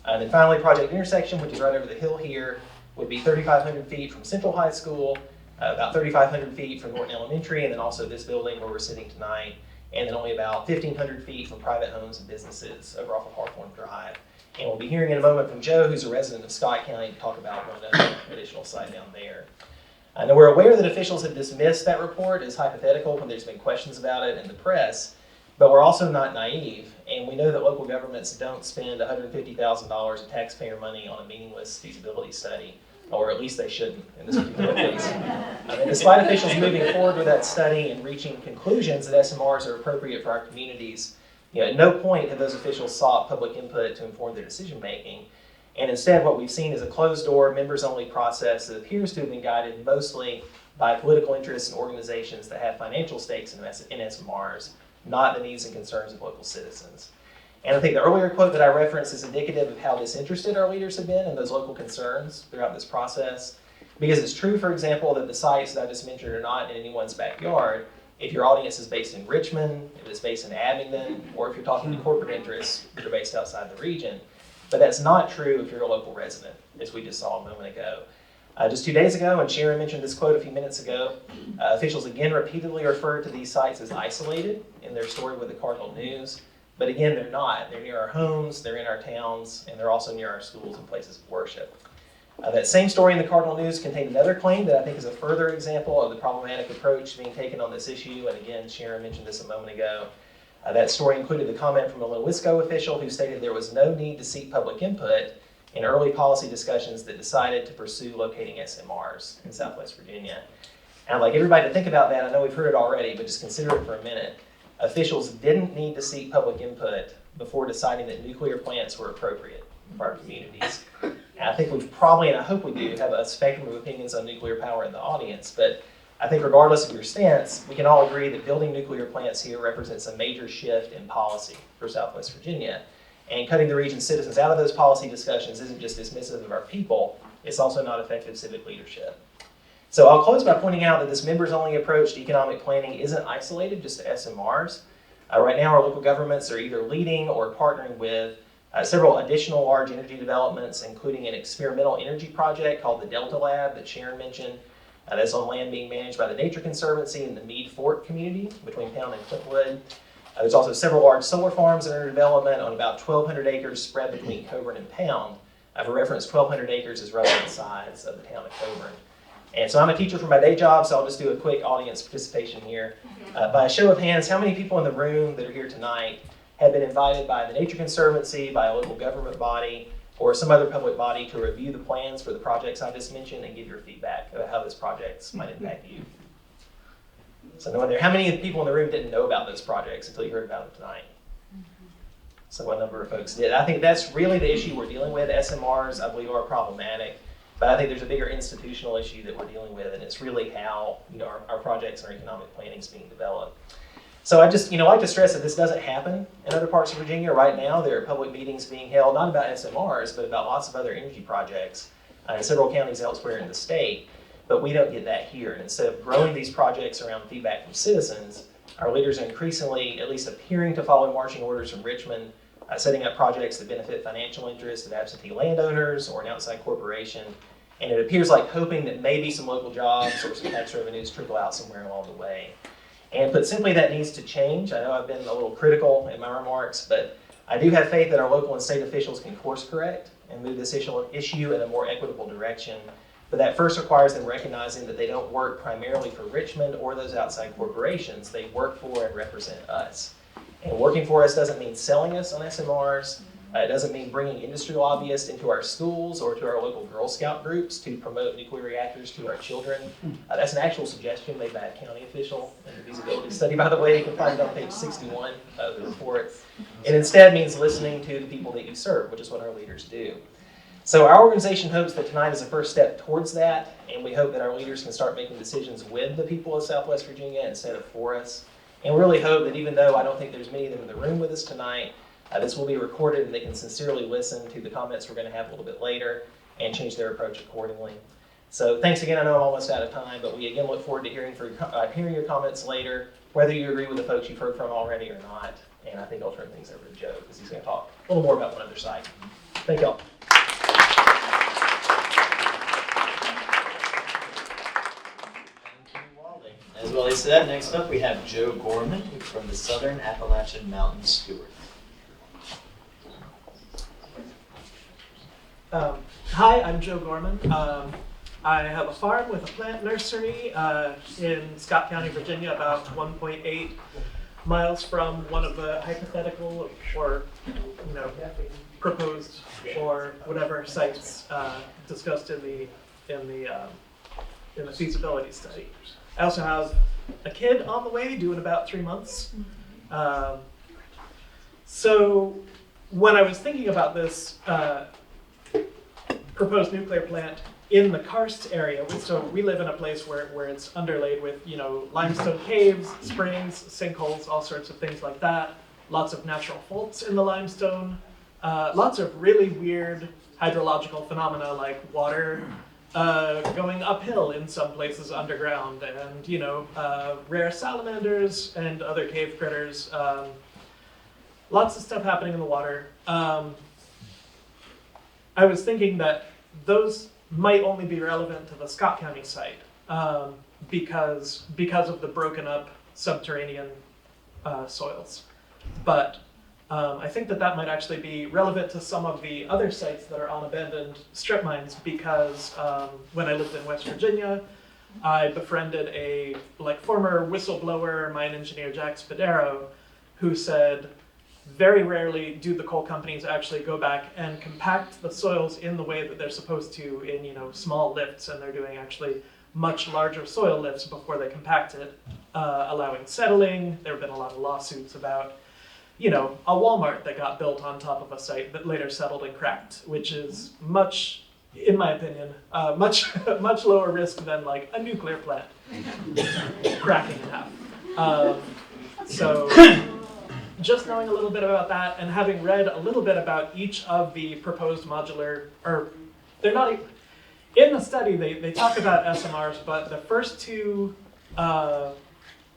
And then finally, Project Intersection, which is right over the hill here, would be 3,500 feet from Central High School, about 3,500 feet from Norton Elementary, and then also this building where we're sitting tonight, and then only about 1,500 feet from private homes and businesses over off of Hawthorne Drive. And we'll be hearing in a moment from Joe, who's a resident of Scott County, to talk about one additional site down there. Now, we're aware that officials have dismissed that report as hypothetical when there's been questions about it in the press, but we're also not naive, and we know that local governments don't spend $150,000 of taxpayer money on a meaningless feasibility study, or at least they shouldn't in this particular case. And despite officials moving forward with that study and reaching conclusions that SMRs are appropriate for our communities, at no point have those officials sought public input to inform their decision making. And instead, what we've seen is a closed-door, members-only process that appears to have been guided mostly by political interests and organizations that have financial stakes in SMRs, not the needs and concerns of local citizens. And I think the earlier quote that I referenced is indicative of how disinterested our leaders have been in those local concerns throughout this process. Because it's true, for example, that the sites that I just mentioned are not in anyone's backyard. If your audience is based in Richmond, if it's based in Abingdon, or if you're talking to corporate interests that are based outside the region. But that's not true if you're a local resident, as we just saw a moment ago. Just 2 days ago, and Sharon mentioned this quote a few minutes ago, officials again repeatedly referred to these sites as isolated in their story with the Cardinal News. But again, they're not. They're near our homes, they're in our towns, and they're also near our schools and places of worship. That same story in the Cardinal News contained another claim that I think is a further example of the problematic approach being taken on this issue. And again, Sharon mentioned this a moment ago. That story included the comment from a Lewisco official who stated there was no need to seek public input in early policy discussions that decided to pursue locating SMRs in Southwest Virginia. And I'd like everybody to think about that. I know we've heard it already, but just consider it for a minute. Officials didn't need to seek public input before deciding that nuclear plants were appropriate for our communities. And I think we've probably, and I hope we do, have a spectrum of opinions on nuclear power in the audience, but I think regardless of your stance, we can all agree that building nuclear plants here represents a major shift in policy for Southwest Virginia. And cutting the region's citizens out of those policy discussions isn't just dismissive of our people, it's also not effective civic leadership. So I'll close by pointing out that this members-only approach to economic planning isn't isolated just to SMRs. Right now, our local governments are either leading or partnering with several additional large energy developments, including an experimental energy project called the Delta Lab that Sharon mentioned. That's on land being managed by the Nature Conservancy in the Mead Fort community between Pound and Clintwood. There's also several large solar farms that are in development on about 1,200 acres spread between Coburn and Pound. For reference, 1,200 acres is roughly the size of the town of Coburn. And so I'm a teacher for my day job, so I'll just do a quick audience participation here. By a show of hands, how many people in the room that are here tonight have been invited by the Nature Conservancy, by a local government body, or some other public body to review the plans for the projects I just mentioned and give your feedback about how those projects might impact you? So no one there. How many of the people in the room didn't know about those projects until you heard about them tonight? So a number of folks did. I think that's really the issue we're dealing with. SMRs, I believe, are problematic, but I think there's a bigger institutional issue that we're dealing with, and it's really how our projects and our economic planning is being developed. So I just like to stress that this doesn't happen in other parts of Virginia. Right now, there are public meetings being held, not about SMRs, but about lots of other energy projects in several counties elsewhere in the state. But we don't get that here. And instead of growing these projects around feedback from citizens, our leaders are increasingly at least appearing to follow marching orders from Richmond, setting up projects that benefit financial interests of absentee landowners or an outside corporation. And it appears like hoping that maybe some local jobs or some tax revenues trickle out somewhere along the way. And put simply, that needs to change. I know I've been a little critical in my remarks, but I do have faith that our local and state officials can course correct and move this issue in a more equitable direction. But that first requires them recognizing that they don't work primarily for Richmond or those outside corporations. They work for and represent us. And working for us doesn't mean selling us on SMRs. It doesn't mean bringing industry lobbyists into our schools or to our local Girl Scout groups to promote nuclear reactors to our children. That's an actual suggestion made by a county official in the feasibility study, by the way. You can find it on page 61 of the report. It instead means listening to the people that you serve, which is what our leaders do. So our organization hopes that tonight is a first step towards that, and we hope that our leaders can start making decisions with the people of Southwest Virginia instead of for us. And we really hope that even though I don't think there's many of them in the room with us tonight, this will be recorded and they can sincerely listen to the comments we're going to have a little bit later and change their approach accordingly. So thanks again. I know I'm almost out of time, but we again look forward to hearing your comments later, whether you agree with the folks you've heard from already or not. And I think I'll turn things over to Joe because he's going to talk a little more about one other site. Thank y'all. As well as said, next up we have Joe Gorman from the Southern Appalachian Mountain Steward. Hi, I'm Joe Gorman. I have a farm with a plant nursery in Scott County, Virginia, about 1.8 miles from one of the hypothetical or proposed or whatever sites discussed in the feasibility study. I also have a kid on the way, due in about 3 months. So when I was thinking about this proposed nuclear plant in the karst area, so we live in a place where it's underlaid with limestone caves, springs, sinkholes, all sorts of things like that. Lots of natural faults in the limestone. Lots of really weird hydrological phenomena like water going uphill in some places underground, and rare salamanders and other cave critters. Lots of stuff happening in the water. I was thinking that those might only be relevant to the Scott County site because of the broken up subterranean soils. But I think that might actually be relevant to some of the other sites that are on abandoned strip mines, because when I lived in West Virginia, I befriended a former whistleblower mine engineer, Jack Spadaro, who said very rarely do the coal companies actually go back and compact the soils in the way that they're supposed to in small lifts, and they're doing actually much larger soil lifts before they compact it, allowing settling. There have been a lot of lawsuits about a Walmart that got built on top of a site that later settled and cracked, which is much, in my opinion, much lower risk than a nuclear plant cracking in half. So just knowing a little bit about that, and having read a little bit about each of the proposed modular, or they're not, in the study they talk about SMRs, but the first two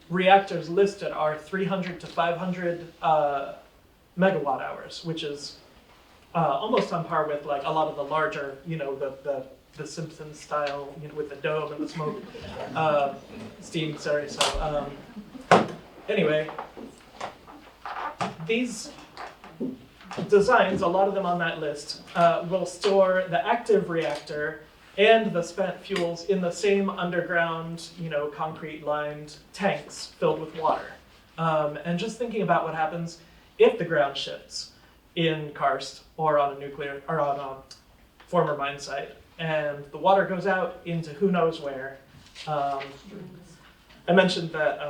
reactors listed are 300 to 500 megawatt hours, which is almost on par with a lot of the larger, the Simpsons style, with the dome and the smoke, steam. Sorry. So anyway, these designs, a lot of them on that list, will store the active reactor and the spent fuels in the same underground, concrete-lined tanks filled with water. And just thinking about what happens if the ground shifts in karst or on a nuclear or on a former mine site, and the water goes out into who knows where. I mentioned that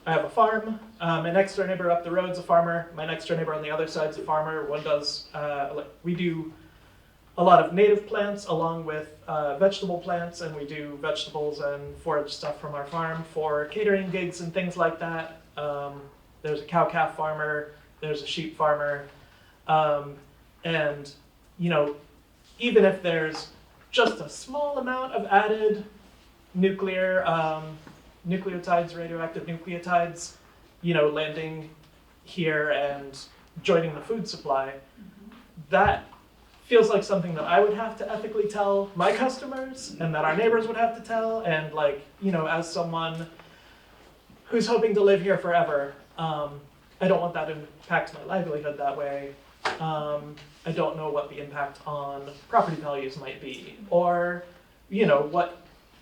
I have a farm. My next door neighbor up the road's a farmer. My next door neighbor on the other side's a farmer. One does, we do a lot of native plants along with vegetable plants, and we do vegetables and forage stuff from our farm for catering gigs and things like that. There's a cow-calf farmer, there's a sheep farmer, and even if there's just a small amount of added nuclear nucleotides, radioactive nucleotides, landing here and joining the food supply, that feels like something that I would have to ethically tell my customers, and that our neighbors would have to tell, and as someone who's hoping to live here forever, I don't want that to impact my livelihood that way. I don't know what the impact on property values might be, or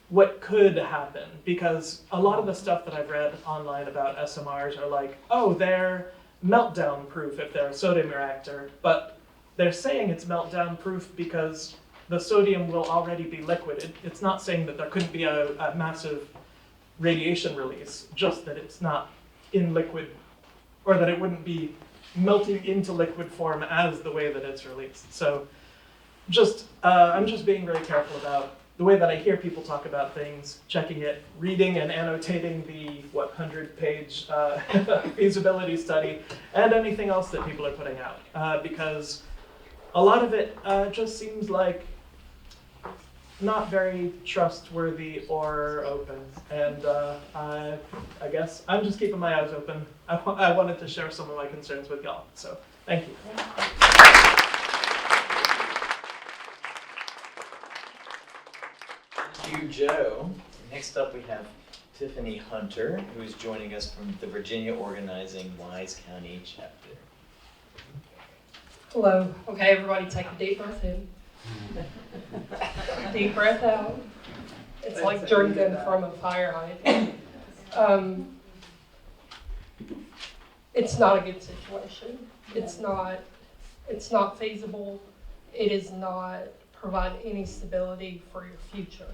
what could happen, because a lot of the stuff that I've read online about SMRs are they're meltdown proof if they're a sodium reactor, but they're saying it's meltdown proof because the sodium will already be liquid. It's not saying that there couldn't be a massive radiation release, just that it's not in liquid, or that it wouldn't be melting into liquid form as the way that it's released. So I'm just being very careful about the way that I hear people talk about things, checking it, reading and annotating the 100-page feasibility study, and anything else that people are putting out, because a lot of it just seems like not very trustworthy or open, and I guess I'm just keeping my eyes open. I wanted to share some of my concerns with y'all, so thank you. Thank you, Joe. Next up we have Tiffany Hunter, who is joining us from the Virginia Organizing Wise County chapter. Hello. Okay, everybody take a deep breath in. Deep breath out. It's like drinking from a fire hydrant. It's not a good situation. It's not feasible. It is not providing any stability for your future.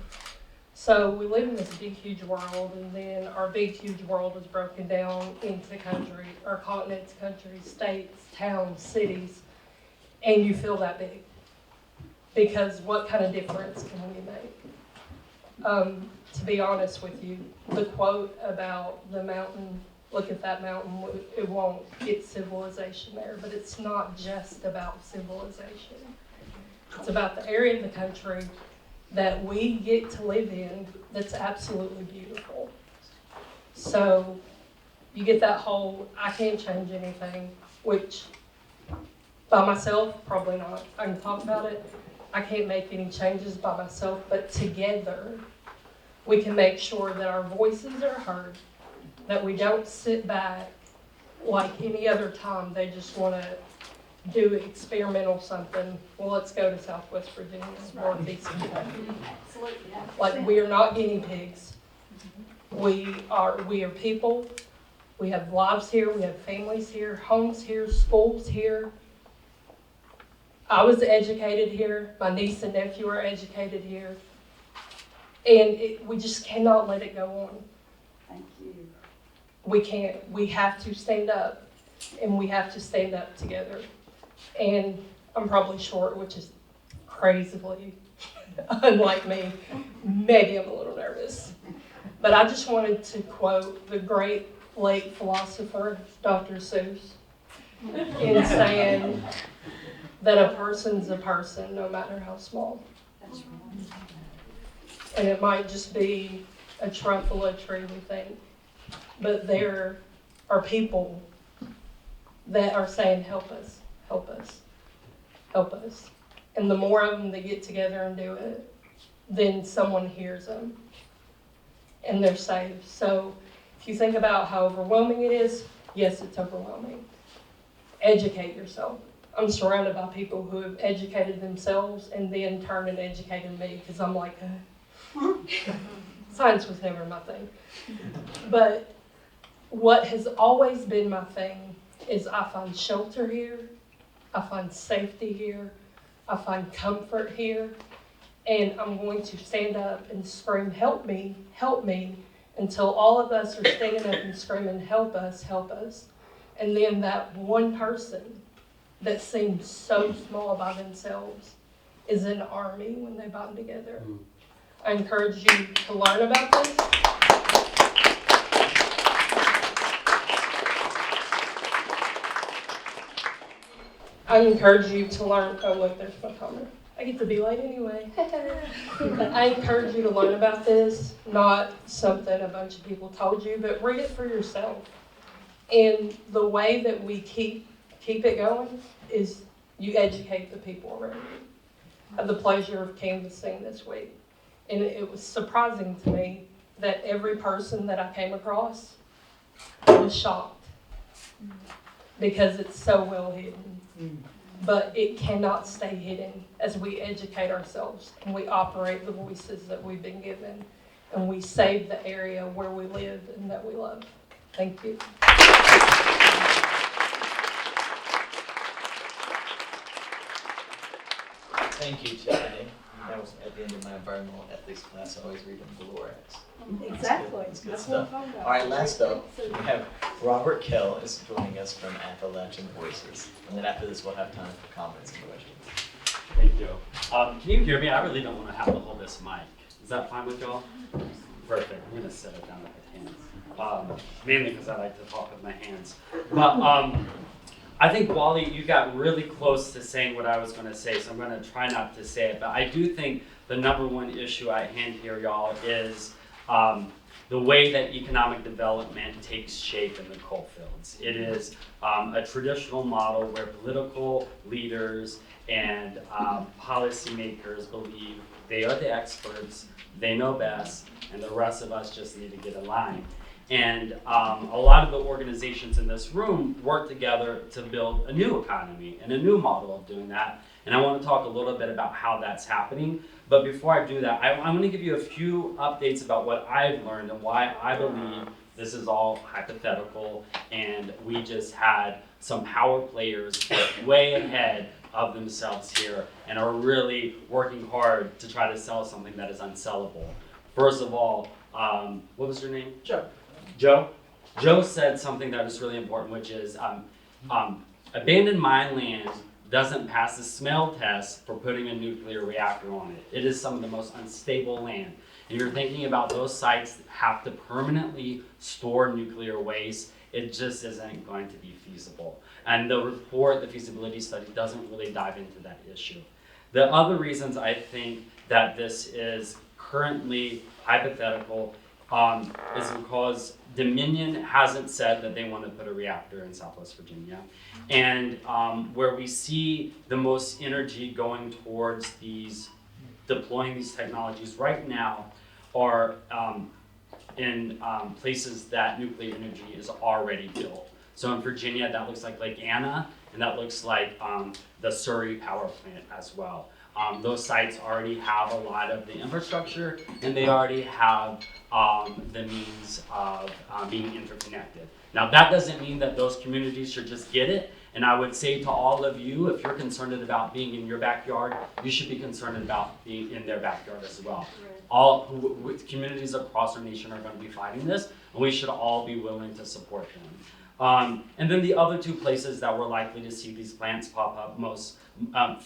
So we live in this big, huge world, and then our big, huge world is broken down into country, or continents, countries, states, towns, cities, and you feel that big. Because what kind of difference can we make? To be honest with you, the quote about the mountain, look at that mountain, it won't get civilization there, but it's not just about civilization. It's about the area of the country that we get to live in that's absolutely beautiful. So you get that whole, I can't change anything, which by myself, probably not. I can talk about it. I can't make any changes by myself, but together we can make sure that our voices are heard, that we don't sit back like any other time they just want to do experimental something. Well, let's go to Southwest Virginia, Northeast Kentucky. Absolutely, yeah. Like, we are not guinea pigs. We are people. We have lives here. We have families here, homes here, schools here. I was educated here. My niece and nephew are educated here. And we just cannot let it go on. Thank you. We can't. We have to stand up, and we have to stand up together. And I'm probably short, which is crazily unlike me. Maybe I'm a little nervous. But I just wanted to quote the great late philosopher, Dr. Seuss, in saying that a person's a person, no matter how small. That's right. And it might just be a truffle, a tree, we think. But there are people that are saying, help us, help us, help us. And the more of them that get together and do it, then someone hears them and they're saved. So if you think about how overwhelming it is, yes, it's overwhelming. Educate yourself. I'm surrounded by people who have educated themselves and then turned and educated me, because I'm like, science was never my thing. But what has always been my thing is I find shelter here, I find safety here, I find comfort here, and I'm going to stand up and scream, help me, until all of us are standing up and screaming, help us, help us. And then that one person that seems so small by themselves is an army when they bind together. I encourage you to learn about this. I encourage you to learn. Oh, look, there's my timer. I get to be late anyway. I encourage you to learn about this, not something a bunch of people told you, but read it for yourself. And the way that we keep it going is you educate the people around you. I had the pleasure of canvassing this week, and it was surprising to me that every person that I came across was shocked because it's so well hidden. But it cannot stay hidden as we educate ourselves and we operate the voices that we've been given and we save the area where we live and that we love. Thank you. Thank you, Tiffany. That was at the end of my environmental ethics class. I always read them Borax. Exactly. That's good That's stuff. what I'm talking about. All right, last up, we have Robert Kell is joining us from Appalachian Voices. And then after this, we'll have time for comments and questions. Thank you. Can you hear me? I really don't want to have to hold this mic. Is that fine with y'all? Perfect. I'm going to set it down with my hands. Mainly because I like to talk with my hands. But I think, Wally, you got really close to saying what I was going to say, so I'm going to try not to say it. But I do think the number one issue at hand here, y'all, is the way that economic development takes shape in the coal fields. It is a traditional model where political leaders and policymakers believe they are the experts, they know best, and the rest of us just need to get in line. And a lot of the organizations in this room work together to build a new economy and a new model of doing that. And I want to talk a little bit about how that's happening. But before I do that, I'm going to give you a few updates about what I've learned and why I believe this is all hypothetical. And we just had some power players get way ahead of themselves here and are really working hard to try to sell something that is unsellable. First of all, what was your name? Joe. Joe? Joe said something that is really important, which is abandoned mine land doesn't pass the smell test for putting a nuclear reactor on it. It is some of the most unstable land. And you're thinking about those sites that have to permanently store nuclear waste, it just isn't going to be feasible. And the report, the feasibility study, doesn't really dive into that issue. The other reasons I think that this is currently hypothetical is because Dominion hasn't said that they want to put a reactor in Southwest Virginia. And where we see the most energy going towards deploying these technologies right now are in places that nuclear energy is already built. So in Virginia, that looks like Lake Anna, and that looks like the Surrey power plant as well. Those sites already have a lot of the infrastructure, and they already have the means of being interconnected. Now, that doesn't mean that those communities should just get it. And I would say to all of you, if you're concerned about being in your backyard, you should be concerned about being in their backyard as well. All communities across our nation are going to be fighting this, and we should all be willing to support them. And then the other two places that we're likely to see these plants pop up most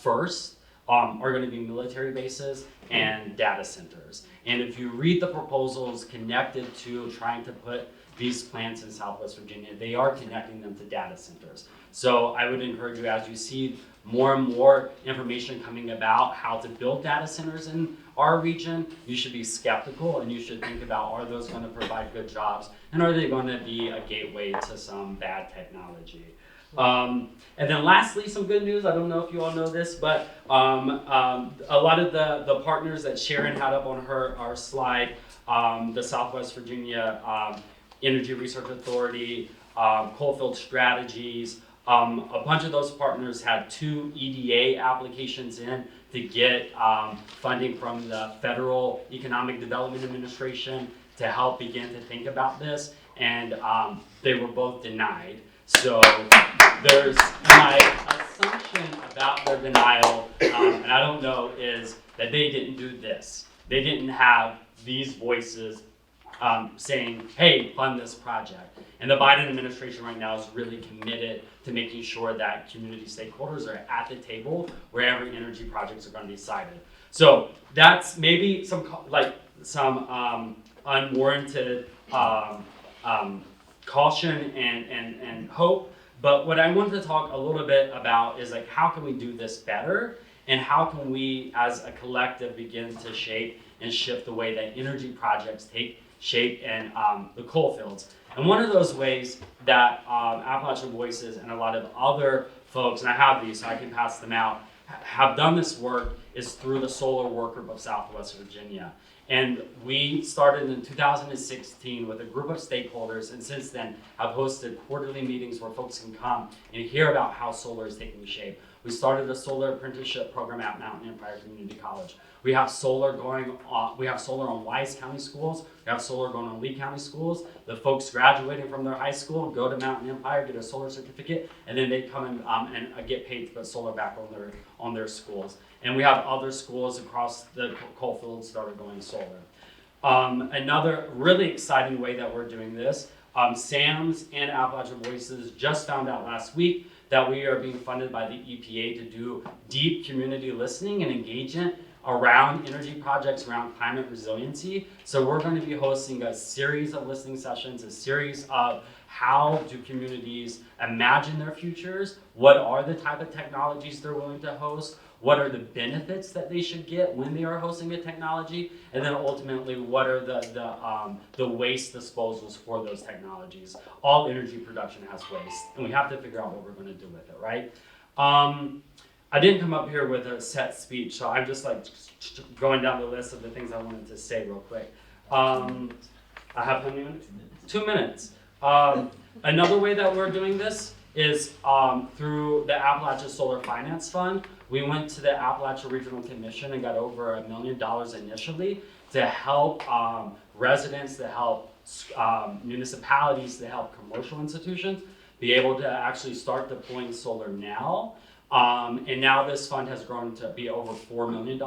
first are going to be military bases and data centers. And if you read the proposals connected to trying to put these plants in Southwest Virginia, they are connecting them to data centers. So I would encourage you, as you see more and more information coming about how to build data centers in our region, you should be skeptical and you should think about, are those going to provide good jobs, and are they going to be a gateway to some bad technology? And then lastly, some good news. I don't know if you all know this, but a lot of the partners that Sharon had up on our slide, the Southwest Virginia Energy Research Authority, Coalfield Strategies, a bunch of those partners had 2 EDA applications in to get funding from the Federal Economic Development Administration to help begin to think about this, and they were both denied. So there's my assumption about their denial, and I don't know, is that they didn't do this. They didn't have these voices saying, hey, fund this project. And the Biden administration right now is really committed to making sure that community stakeholders are at the table wherever energy projects are going to be decided. So that's maybe some unwarranted caution and hope. But what I want to talk a little bit about is like, how can we do this better? And how can we as a collective begin to shape and shift the way that energy projects take shape in the coal fields? And one of those ways that Appalachian Voices and a lot of other folks, and I have these so I can pass them out, have done this work is through the Solar Work Group of Southwest Virginia. And we started in 2016 with a group of stakeholders, and since then have hosted quarterly meetings where folks can come and hear about how solar is taking shape. We started a solar apprenticeship program at Mountain Empire Community College. We have solar going on. We have solar on Wise County schools. We have solar going on Lee County schools. The folks graduating from their high school go to Mountain Empire, get a solar certificate, and then they come and get paid to put solar back on their schools. And we have other schools across the coal fields that are going solar. Another really exciting way that we're doing this, SAMS and Appalachian Voices just found out last week that we are being funded by the EPA to do deep community listening and engagement around energy projects, around climate resiliency. So we're going to be hosting a series of listening sessions, a series of how do communities imagine their futures, what are the type of technologies they're willing to host, what are the benefits that they should get when they are hosting a technology, and then ultimately what are the waste disposals for those technologies. All energy production has waste, and we have to figure out what we're going to do with it, right? I didn't come up here with a set speech, so I'm just like going down the list of the things I wanted to say real quick. I have how many minutes? 2 minutes. Another way that we're doing this is through the Appalachia Solar Finance Fund. We went to the Appalachia Regional Commission and got over $1 million initially to help residents, to help municipalities, to help commercial institutions be able to actually start deploying solar now. And now this fund has grown to be over $4 million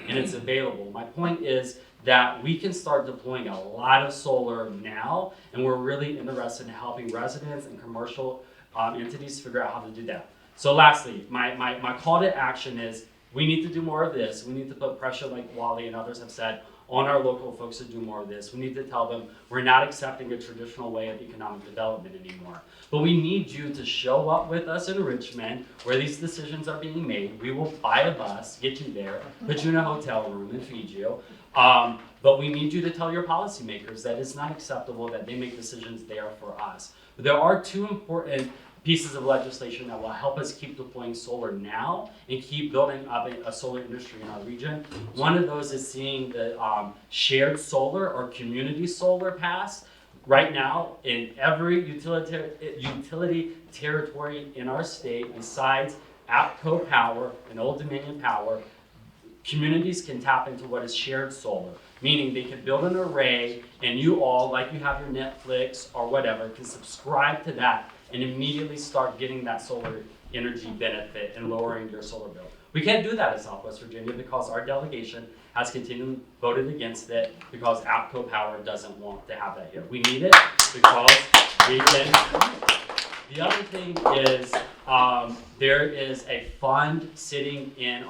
and it's available. My point is that we can start deploying a lot of solar now, and we're really interested in helping residents and commercial entities figure out how to do that. So lastly, my call to action is we need to do more of this. We need to put pressure, like Wally and others have said, on our local folks to do more of this. We need to tell them we're not accepting a traditional way of economic development anymore. But we need you to show up with us in Richmond where these decisions are being made. We will buy a bus, get you there, put you in a hotel room and feed you. But we need you to tell your policymakers that it's not acceptable that they make decisions there for us. But there are two important pieces of legislation that will help us keep deploying solar now and keep building up a solar industry in our region. One of those is seeing the shared solar or community solar pass. Right now, in every utility territory in our state, besides APCO Power and Old Dominion Power, communities can tap into what is shared solar, meaning they can build an array and you all, like you have your Netflix or whatever, can subscribe to that and immediately start getting that solar energy benefit and lowering your solar bill. We can't do that in Southwest Virginia because our delegation has continually voted against it because APCO Power doesn't want to have that here. We need it because we can. The other thing is there is a fund sitting in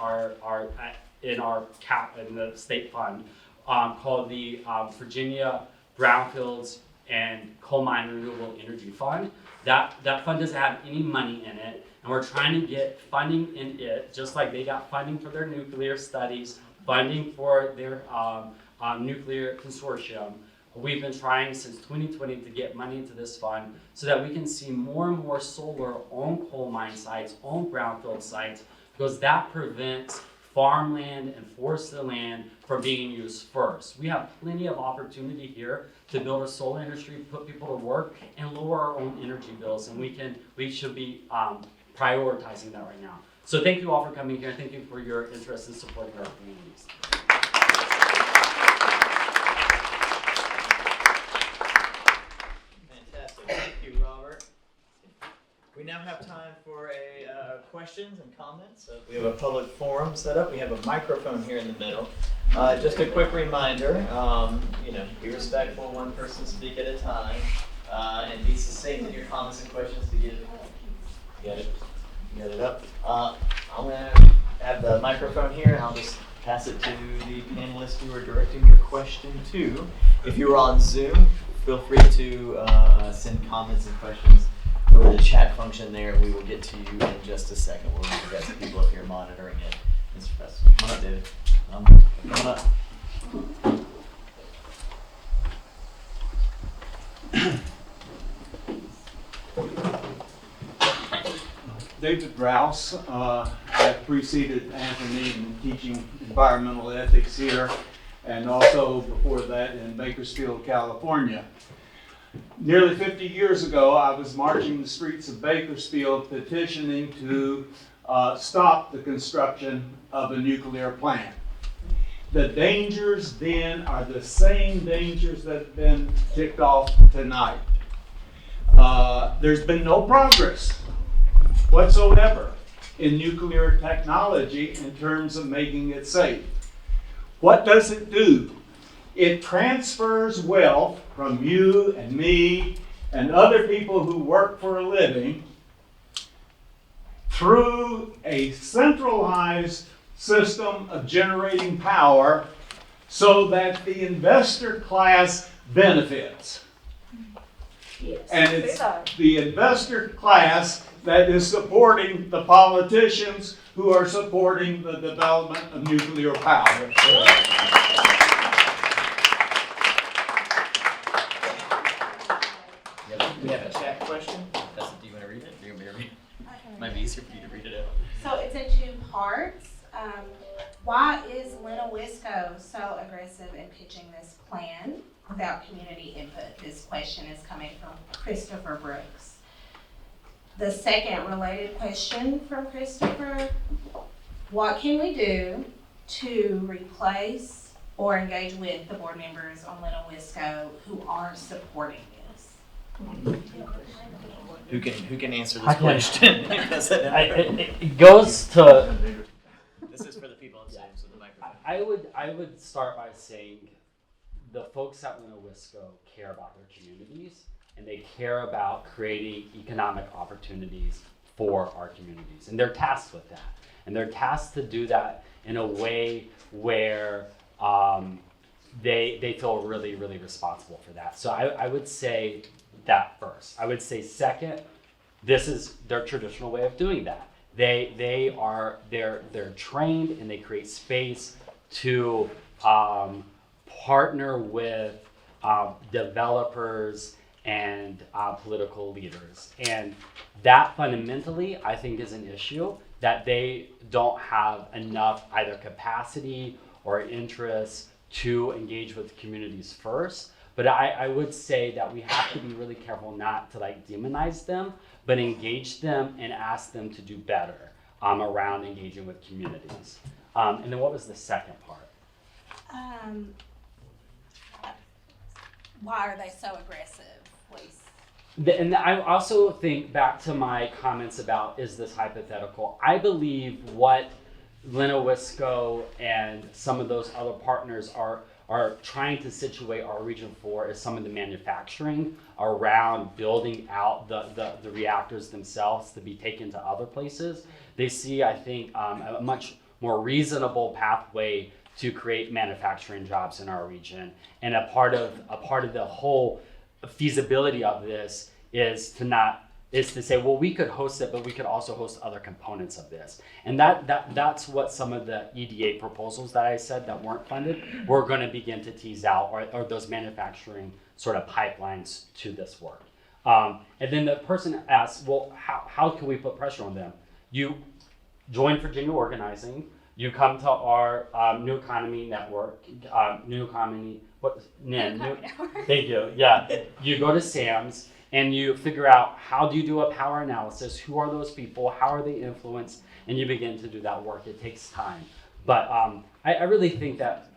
the state fund called the Virginia Brownfields and Coal Mine Renewable Energy Fund. That fund doesn't have any money in it, and we're trying to get funding in it, just like they got funding for their nuclear studies, funding for their nuclear consortium. We've been trying since 2020 to get money into this fund so that we can see more and more solar on coal mine sites, on brownfield sites, because that prevents farmland and forested land from being used first. We have plenty of opportunity here to build a solar industry, put people to work, and lower our own energy bills, and we should be prioritizing that right now. So thank you all for coming here. Thank you for your interest in supporting our communities. Fantastic. Thank you, Robert. We now have time for questions and comments. So we have a public forum set up. We have a microphone here in the middle. Just a quick reminder, be respectful, one person speak at a time, and be succinct in your comments and questions to get it up. I'm going to have the microphone here, and I'll just pass it to the panelists you are directing your question to. If you're on Zoom, feel free to send comments and questions over the chat function there, and we will get to you in just a second. We'll get some people up here monitoring it. Mr. Professor, come on up, David. Come on up. David Rouse. I preceded Anthony in teaching environmental ethics here, and also before that in Bakersfield, California. Nearly 50 years ago, I was marching the streets of Bakersfield petitioning to stop the construction of a nuclear plant. The dangers then are the same dangers that have been ticked off tonight. There's been no progress whatsoever in nuclear technology in terms of making it safe. What does it do? It transfers wealth from you and me and other people who work for a living through a centralized system of generating power so that the investor class benefits. Yes. And it's the investor class that is supporting the politicians who are supporting the development of nuclear power. We have a chat question. Do you want to read it? Do you want me to read it? Might be easier for you to read it out. So it's in 2 parts. Why is Lena Wisco so aggressive in pitching this plan? without community input. This question is coming from Christopher Brooks. The second related question from Christopher: what can we do to replace or engage with the board members on Leno Wisco who aren't supporting this? Who can answer this question? Because It goes to. this is for the people on Zoom, so the microphone. I would start by saying the folks at Leno Wisco care about their communities, and they care about creating economic opportunities for our communities, and they're tasked with that. And they're tasked to do that in a way where they feel really, really responsible for that. So I would say that first. I would say second, this is their traditional way of doing that. They're trained and they create space to partner with developers and political leaders. And that fundamentally, I think, is an issue that they don't have enough either capacity or interest to engage with communities first. But I would say that we have to be really careful not to like demonize them, but engage them and ask them to do better around engaging with communities. And then what was the second part? Why are they so aggressive, please? And I also think back to my comments about, is this hypothetical? I believe what Leno Wisco and some of those other partners are trying to situate our region for is some of the manufacturing around building out the reactors themselves to be taken to other places. They see, I think, a much more reasonable pathway to create manufacturing jobs in our region. And a part of the whole feasibility of this is to say, well, we could host it, but we could also host other components of this. And that's what some of the EDA proposals that I said that weren't funded, we're going to begin to tease out, or those manufacturing sort of pipelines to this work. And then the person asks, well, how can we put pressure on them? You join Virginia Organizing, you come to our New Economy Network, New Economy, thank you, yeah. You go to SAMS, and you figure out how do you do a power analysis, who are those people, how are they influenced, and you begin to do that work. It takes time. But I really think that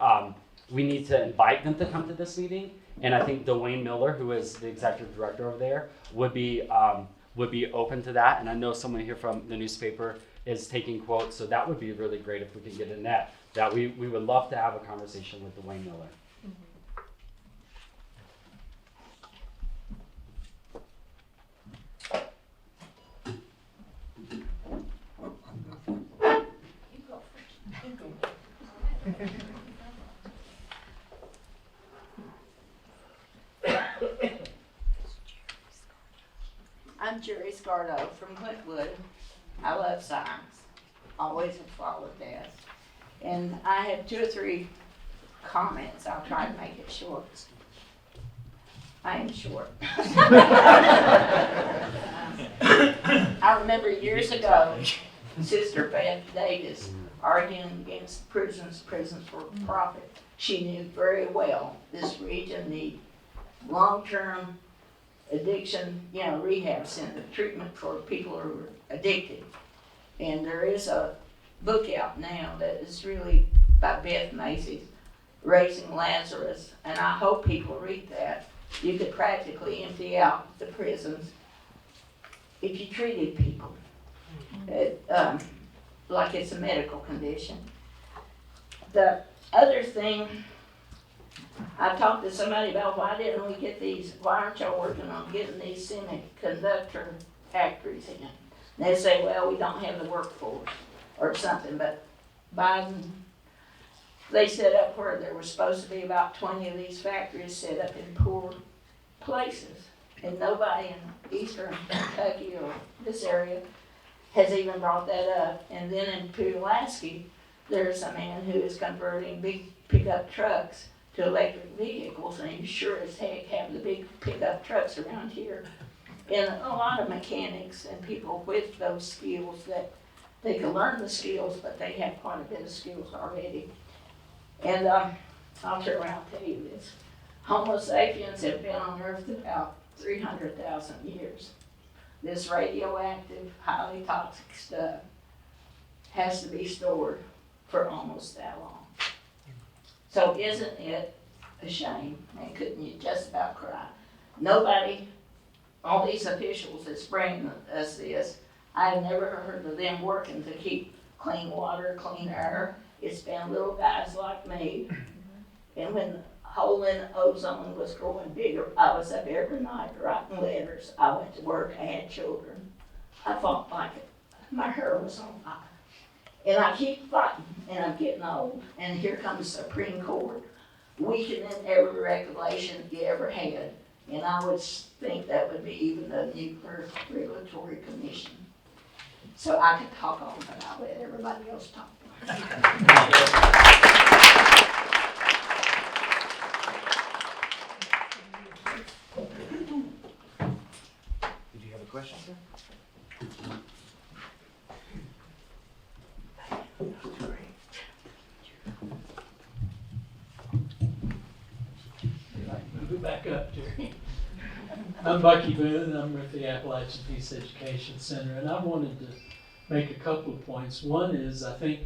we need to invite them to come to this meeting, and I think Dwayne Miller, who is the executive director over there, would be open to that. And I know someone here from the newspaper is taking quotes, so that would be really great if we could get in that we would love to have a conversation with Dwayne Miller. I'm Jerry Scardo from Clintwood. I love science, always have followed that. And I have 2 or 3 comments. I'll try to make it short. I am short. I remember years ago, Sister Beth Davis arguing against prisons for profit. She knew very well this region needs long-term addiction, rehab center, treatment for people who are addicted. And there is a book out now that is really by Beth Macy's, Raising Lazarus, and I hope people read that. You could practically empty out the prisons if you treated people like it's a medical condition. The other thing, I talked to somebody about why aren't y'all working on getting these semiconductor factories in? And they say, well, we don't have the workforce or something, but Biden, they set up where there was supposed to be about 20 of these factories set up in poor places. And nobody in eastern Kentucky or this area has even brought that up. And then in Pulaski, there's a man who is converting big pickup trucks to electric vehicles, and you sure as heck have the big pickup trucks around here. And a lot of mechanics and people with those skills that they can learn the skills, but they have quite a bit of skills already. And I'll turn around and tell you this. Homo sapiens have been on Earth about 300,000 years. This radioactive, highly toxic stuff has to be stored for almost that long. So isn't it a shame, and couldn't you just about cry? Nobody, all these officials that's bringing us this, I've never heard of them working to keep clean water, clean air. It's been little guys like me. And when the hole in the ozone was growing bigger, I was up every night writing letters. I went to work, I had children. I fought like it. My hair was on fire. And I keep fighting, and I'm getting old. And here comes the Supreme Court, weakening every regulation you ever had. And I would think that would be even the Nuclear Regulatory Commission. So I could talk on, but I'll let everybody else talk. Did you have a question, sir? Move it back up, Jerry. I'm Bucky Boone. I'm with the Appalachian Peace Education Center, and I wanted to make a couple of points. One is, I think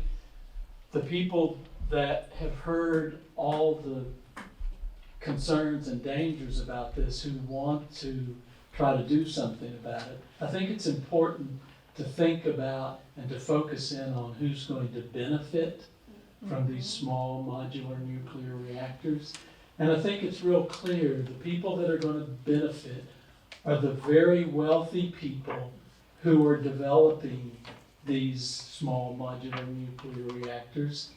the people that have heard all the concerns and dangers about this, who want to try to do something about it, I think it's important to think about and to focus in on who's going to benefit from these small modular nuclear reactors. And I think it's real clear the people that are going to benefit are the very wealthy people who are developing these small modular nuclear reactors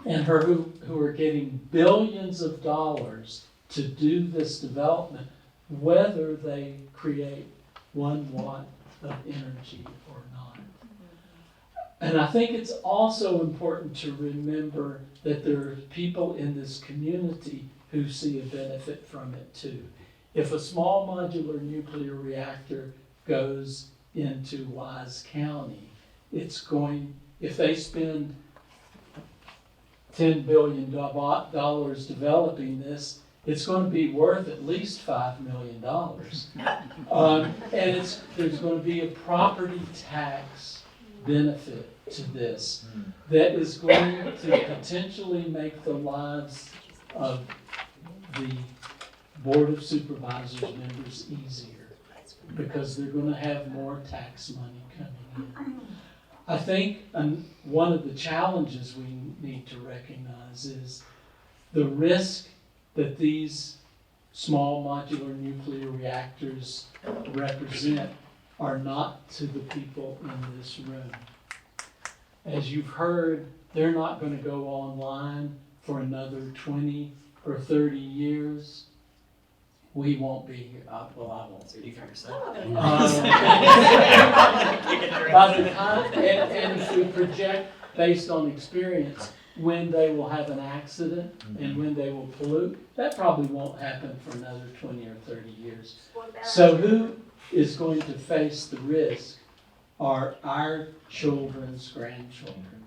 and who are getting billions of dollars to do this development, whether they create 1 watt of energy or not. And I think it's also important to remember that there are people in this community who see a benefit from it too. If a small modular nuclear reactor goes into Wise County, if they spend $10 billion developing this, it's going to be worth at least $5 million. And there's going to be a property tax benefit to this that is going to potentially make the lives of the Board of Supervisors members easier because they're going to have more tax money coming in. I think one of the challenges we need to recognize is the risk that these small modular nuclear reactors represent are not to the people in this room. As you've heard, they're not going to go online for another 20 or 30 years. We won't be here. Well, I won't be here. By the time, and if we project based on experience, when they will have an accident and when they will pollute, that probably won't happen for another 20 or 30 years. So who is going to face the risk are our children's grandchildren.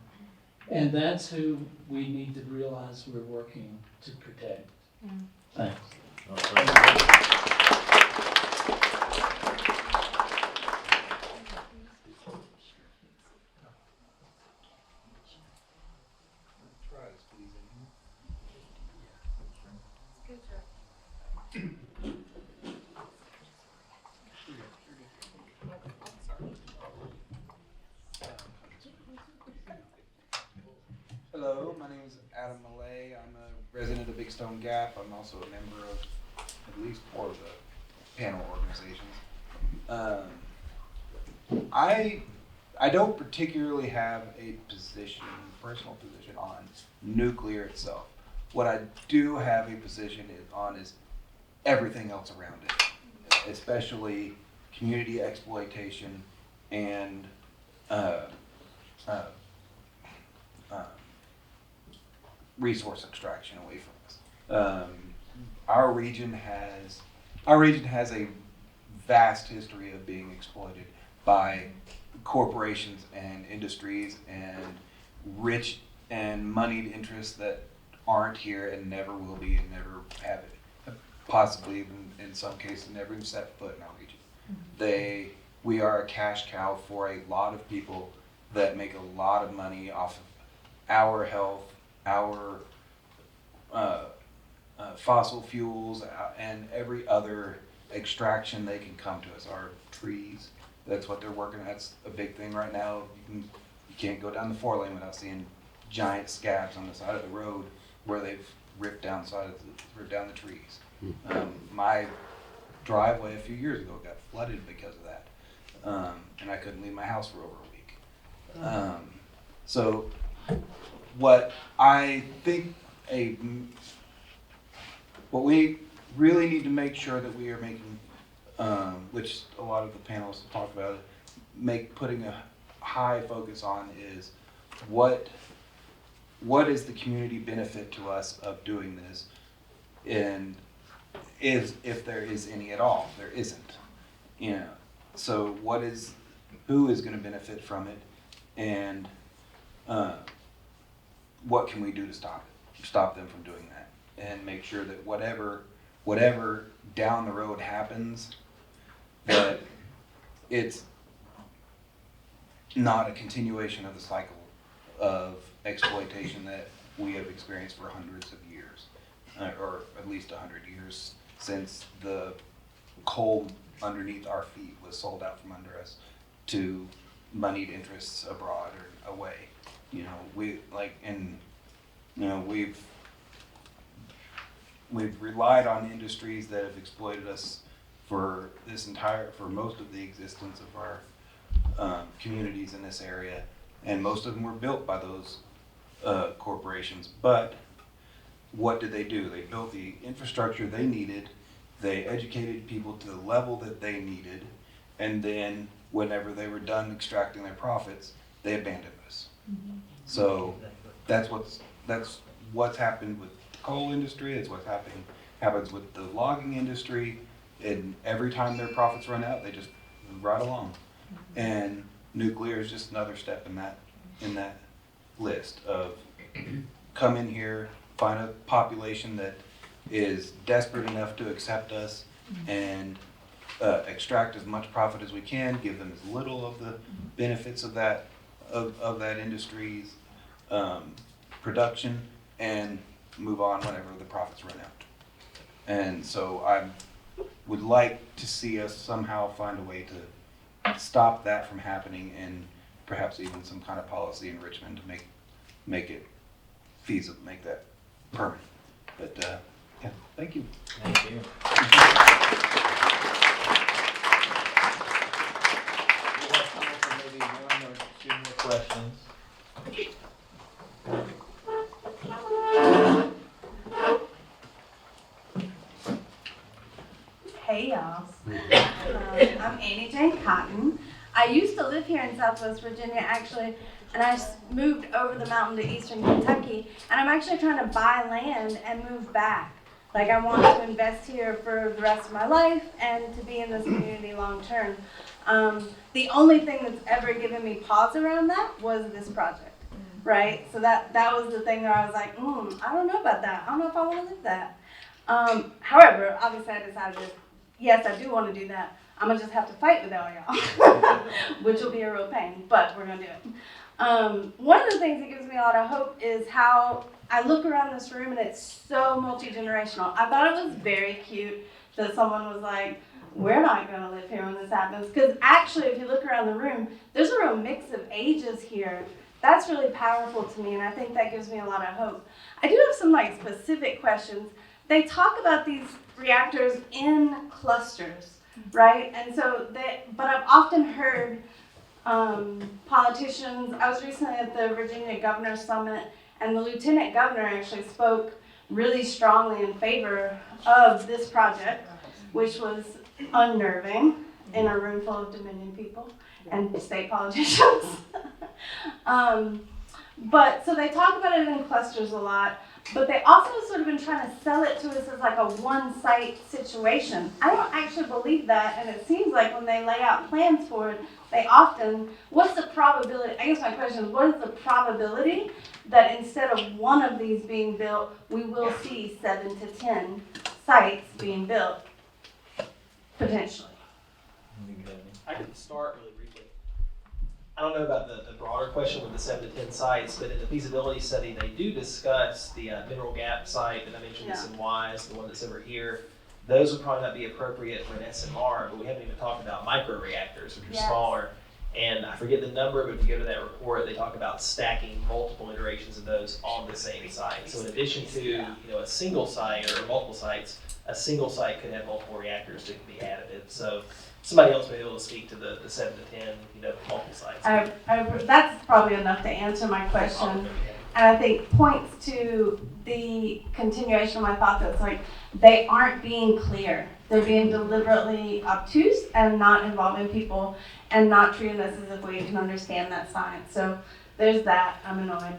And that's who we need to realize we're working to protect. Thanks. Hello, my name is Adam Millay. I'm a resident of Big Stone Gap. I'm also a member of at least 4 of the panel organizations. I don't particularly have a personal position on nuclear itself. What I do have a position on is everything else around it, especially community exploitation and resource extraction away from us. Our region has a vast history of being exploited by corporations and industries and rich and moneyed interests that aren't here and never will be and never have it, possibly even in some cases never even set foot in our region. We are a cash cow for a lot of people that make a lot of money off of our health, our fossil fuels, and every other extraction they can come to us. Our trees, that's what they're working on. That's a big thing right now. You can't go down the 4-lane without seeing giant scabs on the side of the road where they've ripped down the trees. My driveway a few years ago got flooded because of that, and I couldn't leave my house for over a week. So what I think what we really need to make sure that we are making, which a lot of the panelists have talked about, putting a high focus on is what is the community benefit to us of doing this, and if there is any at all. There isn't, so who is going to benefit from it, and what can we do to stop them from doing that, and make sure that whatever down the road happens, that it's not a continuation of the cycle of exploitation that we have experienced for hundreds of years, or at least 100 years since the coal underneath our feet was sold out from under us to moneyed interests abroad or away. We've relied on industries that have exploited us for most of the existence of our communities in this area, and most of them were built by those corporations. But what did they do? They built the infrastructure they needed, they educated people to the level that they needed, and then whenever they were done extracting their profits, they abandoned us. Mm-hmm. So that's what's happened with the coal industry. It's what happens with the logging industry. And every time their profits run out, they just move right along. Mm-hmm. And nuclear is just another step in that list of come in here, find a population that is desperate enough to accept us, and extract as much profit as we can, give them as little of the benefits of that industry's production, and move on whenever the profits run out. And so I would like to see us somehow find a way to stop that from happening, and perhaps even some kind of policy in Richmond to make it feasible, make that permanent. But yeah, thank you. Thank you. We'll have time for maybe one or two more questions. Hey y'all, I'm Annie Jane Cotton. I used to live here in Southwest Virginia actually, and I moved over the mountain to eastern Kentucky, and I'm actually trying to buy land and move back. Like I want to invest here for the rest of my life and to be in this community long term. The only thing that's ever given me pause around that was this project, right? So that was the thing where I was like, I don't know about that. I don't know if I want to live that. However, obviously I decided, yes, I do want to do that. I'm going to just have to fight with all y'all, which will be a real pain, but we're going to do it. One of the things that gives me a lot of hope is how I look around this room and it's so multi-generational. I thought it was very cute that someone was like, we're not going to live here when this happens. Because actually, if you look around the room, there's a real mix of ages here. That's really powerful to me, and I think that gives me a lot of hope. I do have some specific questions. They talk about these reactors in clusters, right? And so, but I've often heard politicians. I was recently at the Virginia Governor Summit, and the Lieutenant Governor actually spoke really strongly in favor of this project, which was unnerving in a room full of Dominion people and state politicians. But so they talk about it in clusters a lot, But they also sort of been trying to sell it to us as like a one-site situation. I don't actually believe that, and it seems like when they lay out plans for it, they often, what's the probability, I guess my question is, what is the probability that instead of one of these being built, we will see 7 to 10 sites being built, potentially? I can start really briefly. I don't know about the broader question with the 7 to 10 sites, but in the feasibility study, they do discuss the mineral gap site that I mentioned, this in Wise, the one that's over here. Those would probably not be appropriate for an SMR, but we haven't even talked about micro reactors, which are smaller. And I forget the number, but if you go to that report, they talk about stacking multiple iterations of those on the same site. So in addition to a single site or multiple sites, a single site could have multiple reactors that can be additive. So somebody else may be able to speak to the 7 to 10, multiple sites. That's probably enough to answer my question. And I think points to the continuation of my thought that's like, they aren't being clear. They're being deliberately obtuse and not involving people and not treating us as if we can understand that science. So there's that. I'm annoyed.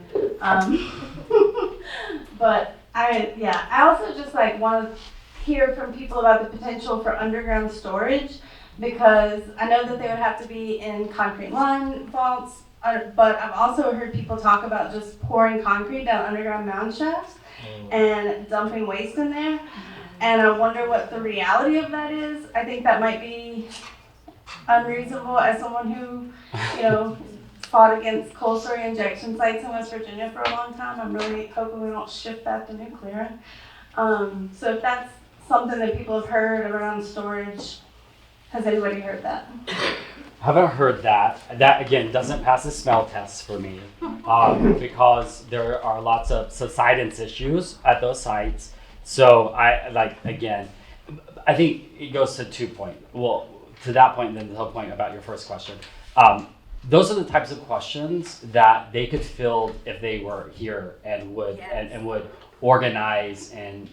But I also just like want to hear from people about the potential for underground storage, because I know that they would have to be in concrete line vaults, but I've also heard people talk about just pouring concrete down underground mound shafts and dumping waste in there. And I wonder what the reality of that is. I think that might be unreasonable as someone who, fought against coal slurry injection sites in West Virginia for a long time. I'm really hoping we don't shift that to nuclear. So if that's something that people have heard around storage, has anybody heard that? Haven't heard that. That again doesn't pass the smell test for me, because there are lots of subsidence issues at those sites. So I think it goes to 2 points. Well, to that point, and then the whole point about your first question. Those are the types of questions that they could field if they were here and would and would organize and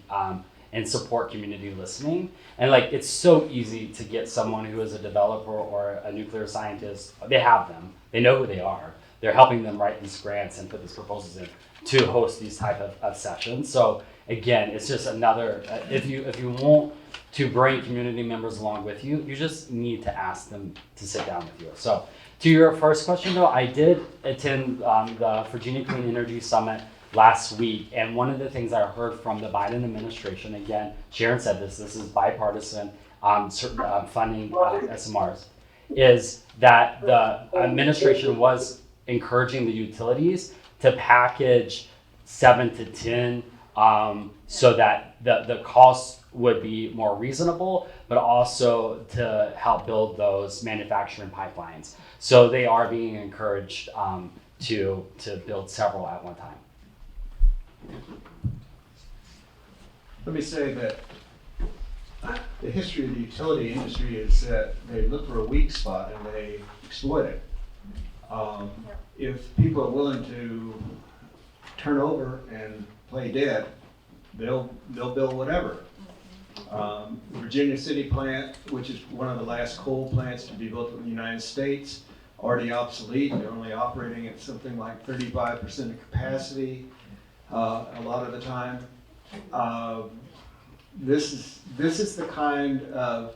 support community listening. And it's so easy to get someone who is a developer or a nuclear scientist. They have them. They know who they are. They're helping them write these grants and put these proposals in to host these type of sessions. So again, it's just another, if you want to bring community members along with you, you just need to ask them to sit down with you. So to your first question though, I did attend the Virginia Clean Energy Summit last week, and one of the things I heard from the Biden administration, again, Sharon said this is bipartisan funding SMRs, is that the administration was encouraging the utilities to package 7 to 10 so that the costs would be more reasonable, but also to help build those manufacturing pipelines. So they are being encouraged to build several at one time. Let me say that the history of the utility industry is that they look for a weak spot and they exploit it. If people are willing to turn over and play dead, they'll build whatever. The Virginia City plant, which is one of the last coal plants to be built in the United States, already obsolete. They're only operating at something like 35% of capacity a lot of the time. This is the kind of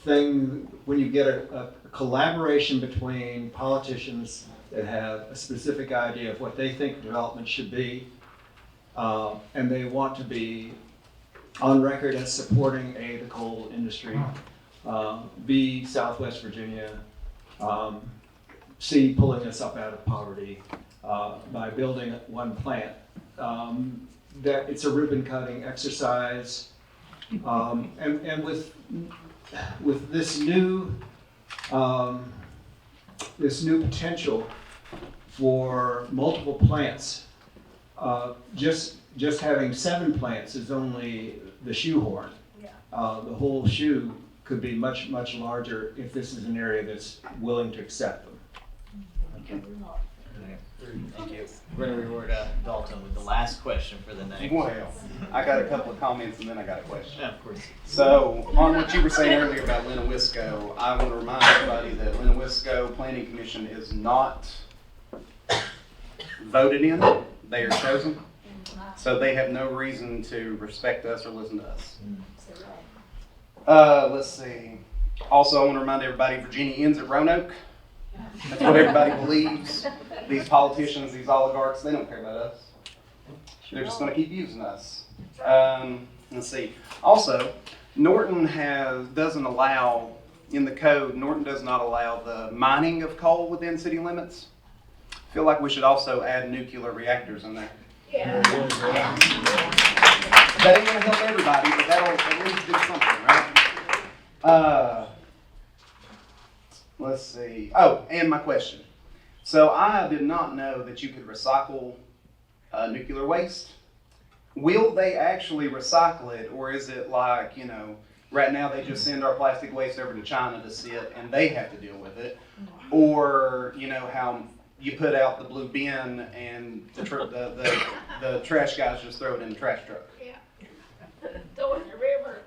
thing when you get a collaboration between politicians that have a specific idea of what they think development should be, and they want to be on record as supporting A, the coal industry, B, Southwest Virginia, C, pulling us up out of poverty by building one plant. That it's a ribbon cutting exercise, and with this new potential for multiple plants, just having 7 plants is only the shoehorn. The whole shoe could be much larger if this is an area that's willing to accept them. Thank you. We're going to reward Dalton with the last question for the night. Well, I got a couple of comments and then I got a question. Yeah, of course. So, on what you were saying earlier about Lennowisco, I want to remind everybody that Lennowisco Planning Commission is not voted in, they are chosen. So they have no reason to respect us or listen to us. Let's see. Also, I want to remind everybody, Virginia ends at Roanoke. That's what everybody believes. These politicians, these oligarchs, they don't care about us. They're just going to keep using us. Let's see. Also, Norton doesn't allow, in the code, Norton does not allow the mining of coal within city limits. I feel like we should also add nuclear reactors in there. Yeah. That ain't going to help everybody, but that'll at least do something, right? Let's see. Oh, and my question. So I did not know that you could recycle nuclear waste. Will they actually recycle it, or is it like, right now they just send our plastic waste over to China to sit and they have to deal with it? Or, how you put out the blue bin and the trash guys just throw it in the trash truck? Yeah. Throw it in the river.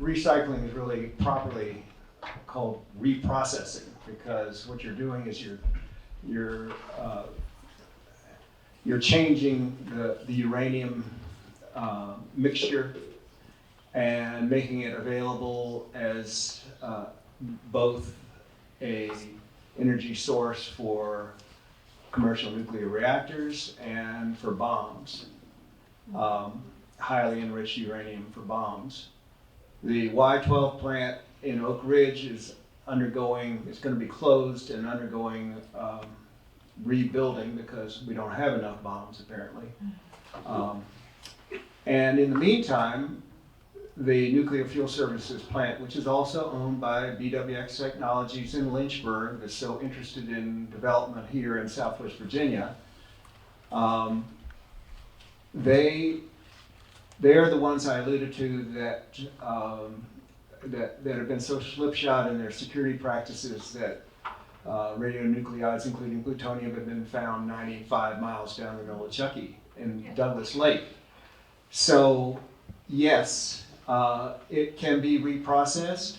Recycling is really properly called reprocessing, because what you're doing is you're changing the uranium mixture and making it available as both a energy source for commercial nuclear reactors and for bombs, highly enriched uranium for bombs. The Y-12 plant in Oak Ridge is it's going to be closed and undergoing rebuilding because we don't have enough bombs apparently. And in the meantime, the Nuclear Fuel Services plant, which is also owned by BWX Technologies in Lynchburg, that's so interested in development here in Southwest Virginia, they're the ones I alluded to that have been so slipshod in their security practices that radionuclides, including plutonium, have been found 95 miles down the middle of Chucky in Douglas Lake. So, yes, it can be reprocessed,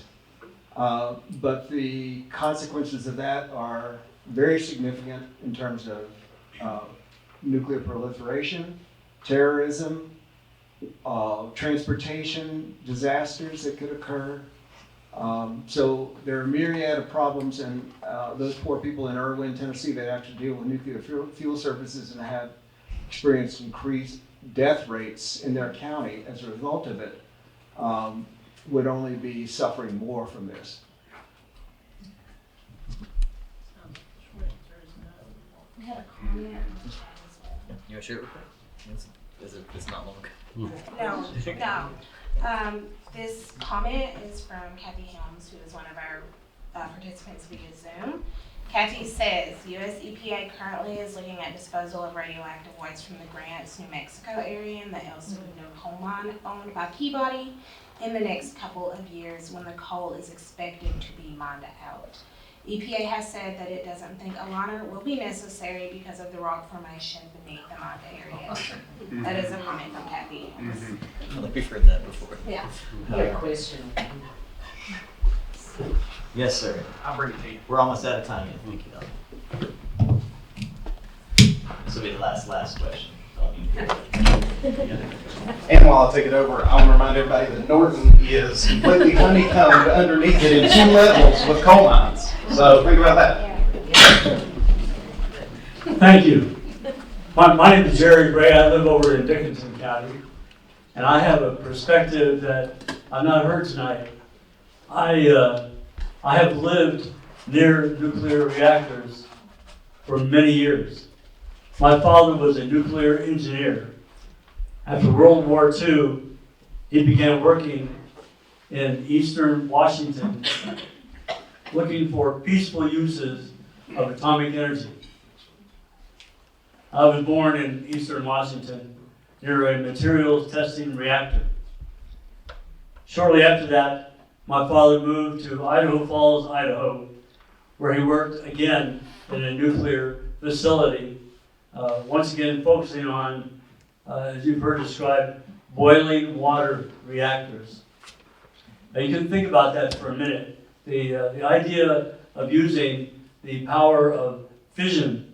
but the consequences of that are very significant in terms of nuclear proliferation, terrorism, transportation disasters that could occur. So there are a myriad of problems, and those poor people in Irwin, Tennessee, that have to deal with nuclear fuel services and have experienced increased death rates in their county as a result of it, would only be suffering more from this. We had a comment. You want to share it real quick? It's not long. No. This comment is from Kathy Helms, who is one of our participants via Zoom. Kathy says, U.S. EPA currently is looking at disposal of radioactive waste from the Grants, New Mexico area and the El Segundo coal mine owned by Peabody in the next couple of years when the coal is expected to be mined out. EPA has said that it doesn't think a liner will be necessary because of the rock formation beneath the mined area. That is a comment from Kathy. I think we've heard that before. Yeah. Your question. Yes, sir. I'll bring it to you. We're almost out of time yet. Thank you. This will be the last question. And while I take it over, I want to remind everybody that Norton is completely honeycombed underneath it in 2 levels with coal mines. So think about that. Thank you. My name is Jerry Gray. I live over in Dickinson County, and I have a perspective that I've not heard tonight. I have lived near nuclear reactors for many years. My father was a nuclear engineer. After World War II, he began working in eastern Washington, looking for peaceful uses of atomic energy. I was born in eastern Washington near a materials testing reactor. Shortly after that, my father moved to Idaho Falls, Idaho, where he worked again in a nuclear facility, once again focusing on, as you've heard described, boiling water reactors. Now you can think about that for a minute. The idea of using the power of fission,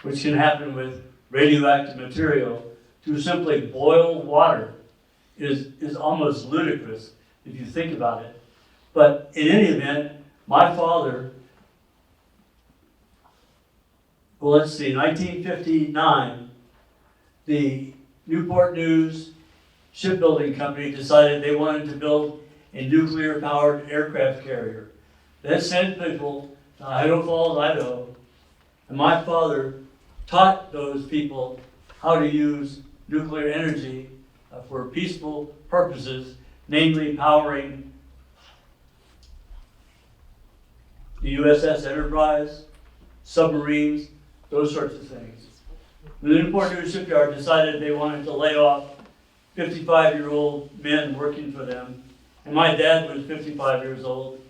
which can happen with radioactive material, to simply boil water is almost ludicrous if you think about it. But in any event, my father, well, let's see, 1959, the Newport News Shipbuilding Company decided they wanted to build a nuclear-powered aircraft carrier. They sent people to Idaho Falls, Idaho, and my father taught those people how to use nuclear energy for peaceful purposes, namely powering the USS Enterprise, submarines, those sorts of things. The Newport News Shipyard decided they wanted to lay off 55-year-old men working for them, and my dad was 55 years old.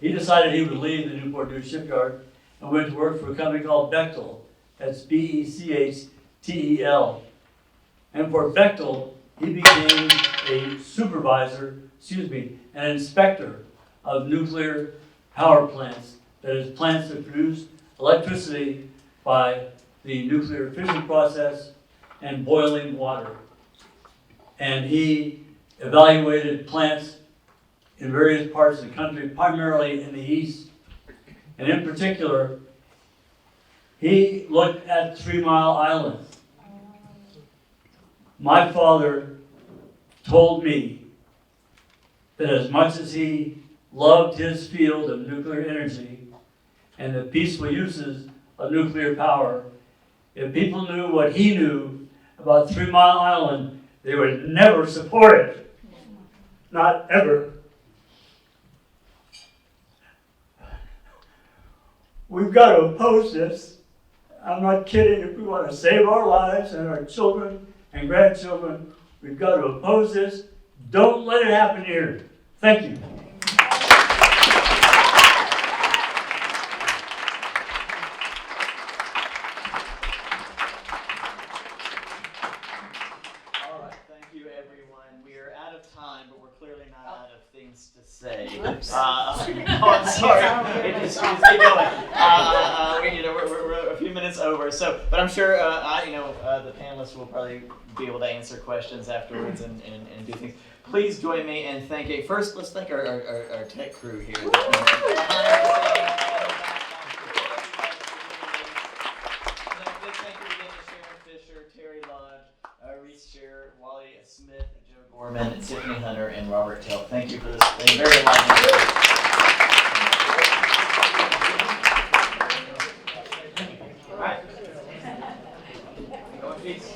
He decided he would leave the Newport News Shipyard and went to work for a company called Bechtel. That's Bechdel. And for Bechtel, he became a supervisor, an inspector of nuclear power plants, that is, plants that produce electricity by the nuclear fission process and boiling water. And he evaluated plants in various parts of the country, primarily in the east. And in particular, he looked at 3 Mile Island. My father told me that as much as he loved his field of nuclear energy and the peaceful uses of nuclear power, if people knew what he knew about 3 Mile Island, they would never support it. Not ever. We've got to oppose this. I'm not kidding. If we want to save our lives and our children and grandchildren, we've got to oppose this. Don't let it happen here. Thank you. All right, thank you, everyone. We are out of time, but we're clearly not out of things to say. I'm sorry. Just keep going. We're a few minutes over. So, but I'm sure the panelists will probably be able to answer questions afterwards and do things. Please join me in thanking. First, let's thank our tech crew here. Terry Lodge, Reese Shearer, Wally Smith, Joe Gorman, Tiffany Hunter, and Robert Tell. Thank you for this very lively. All right. Go in peace.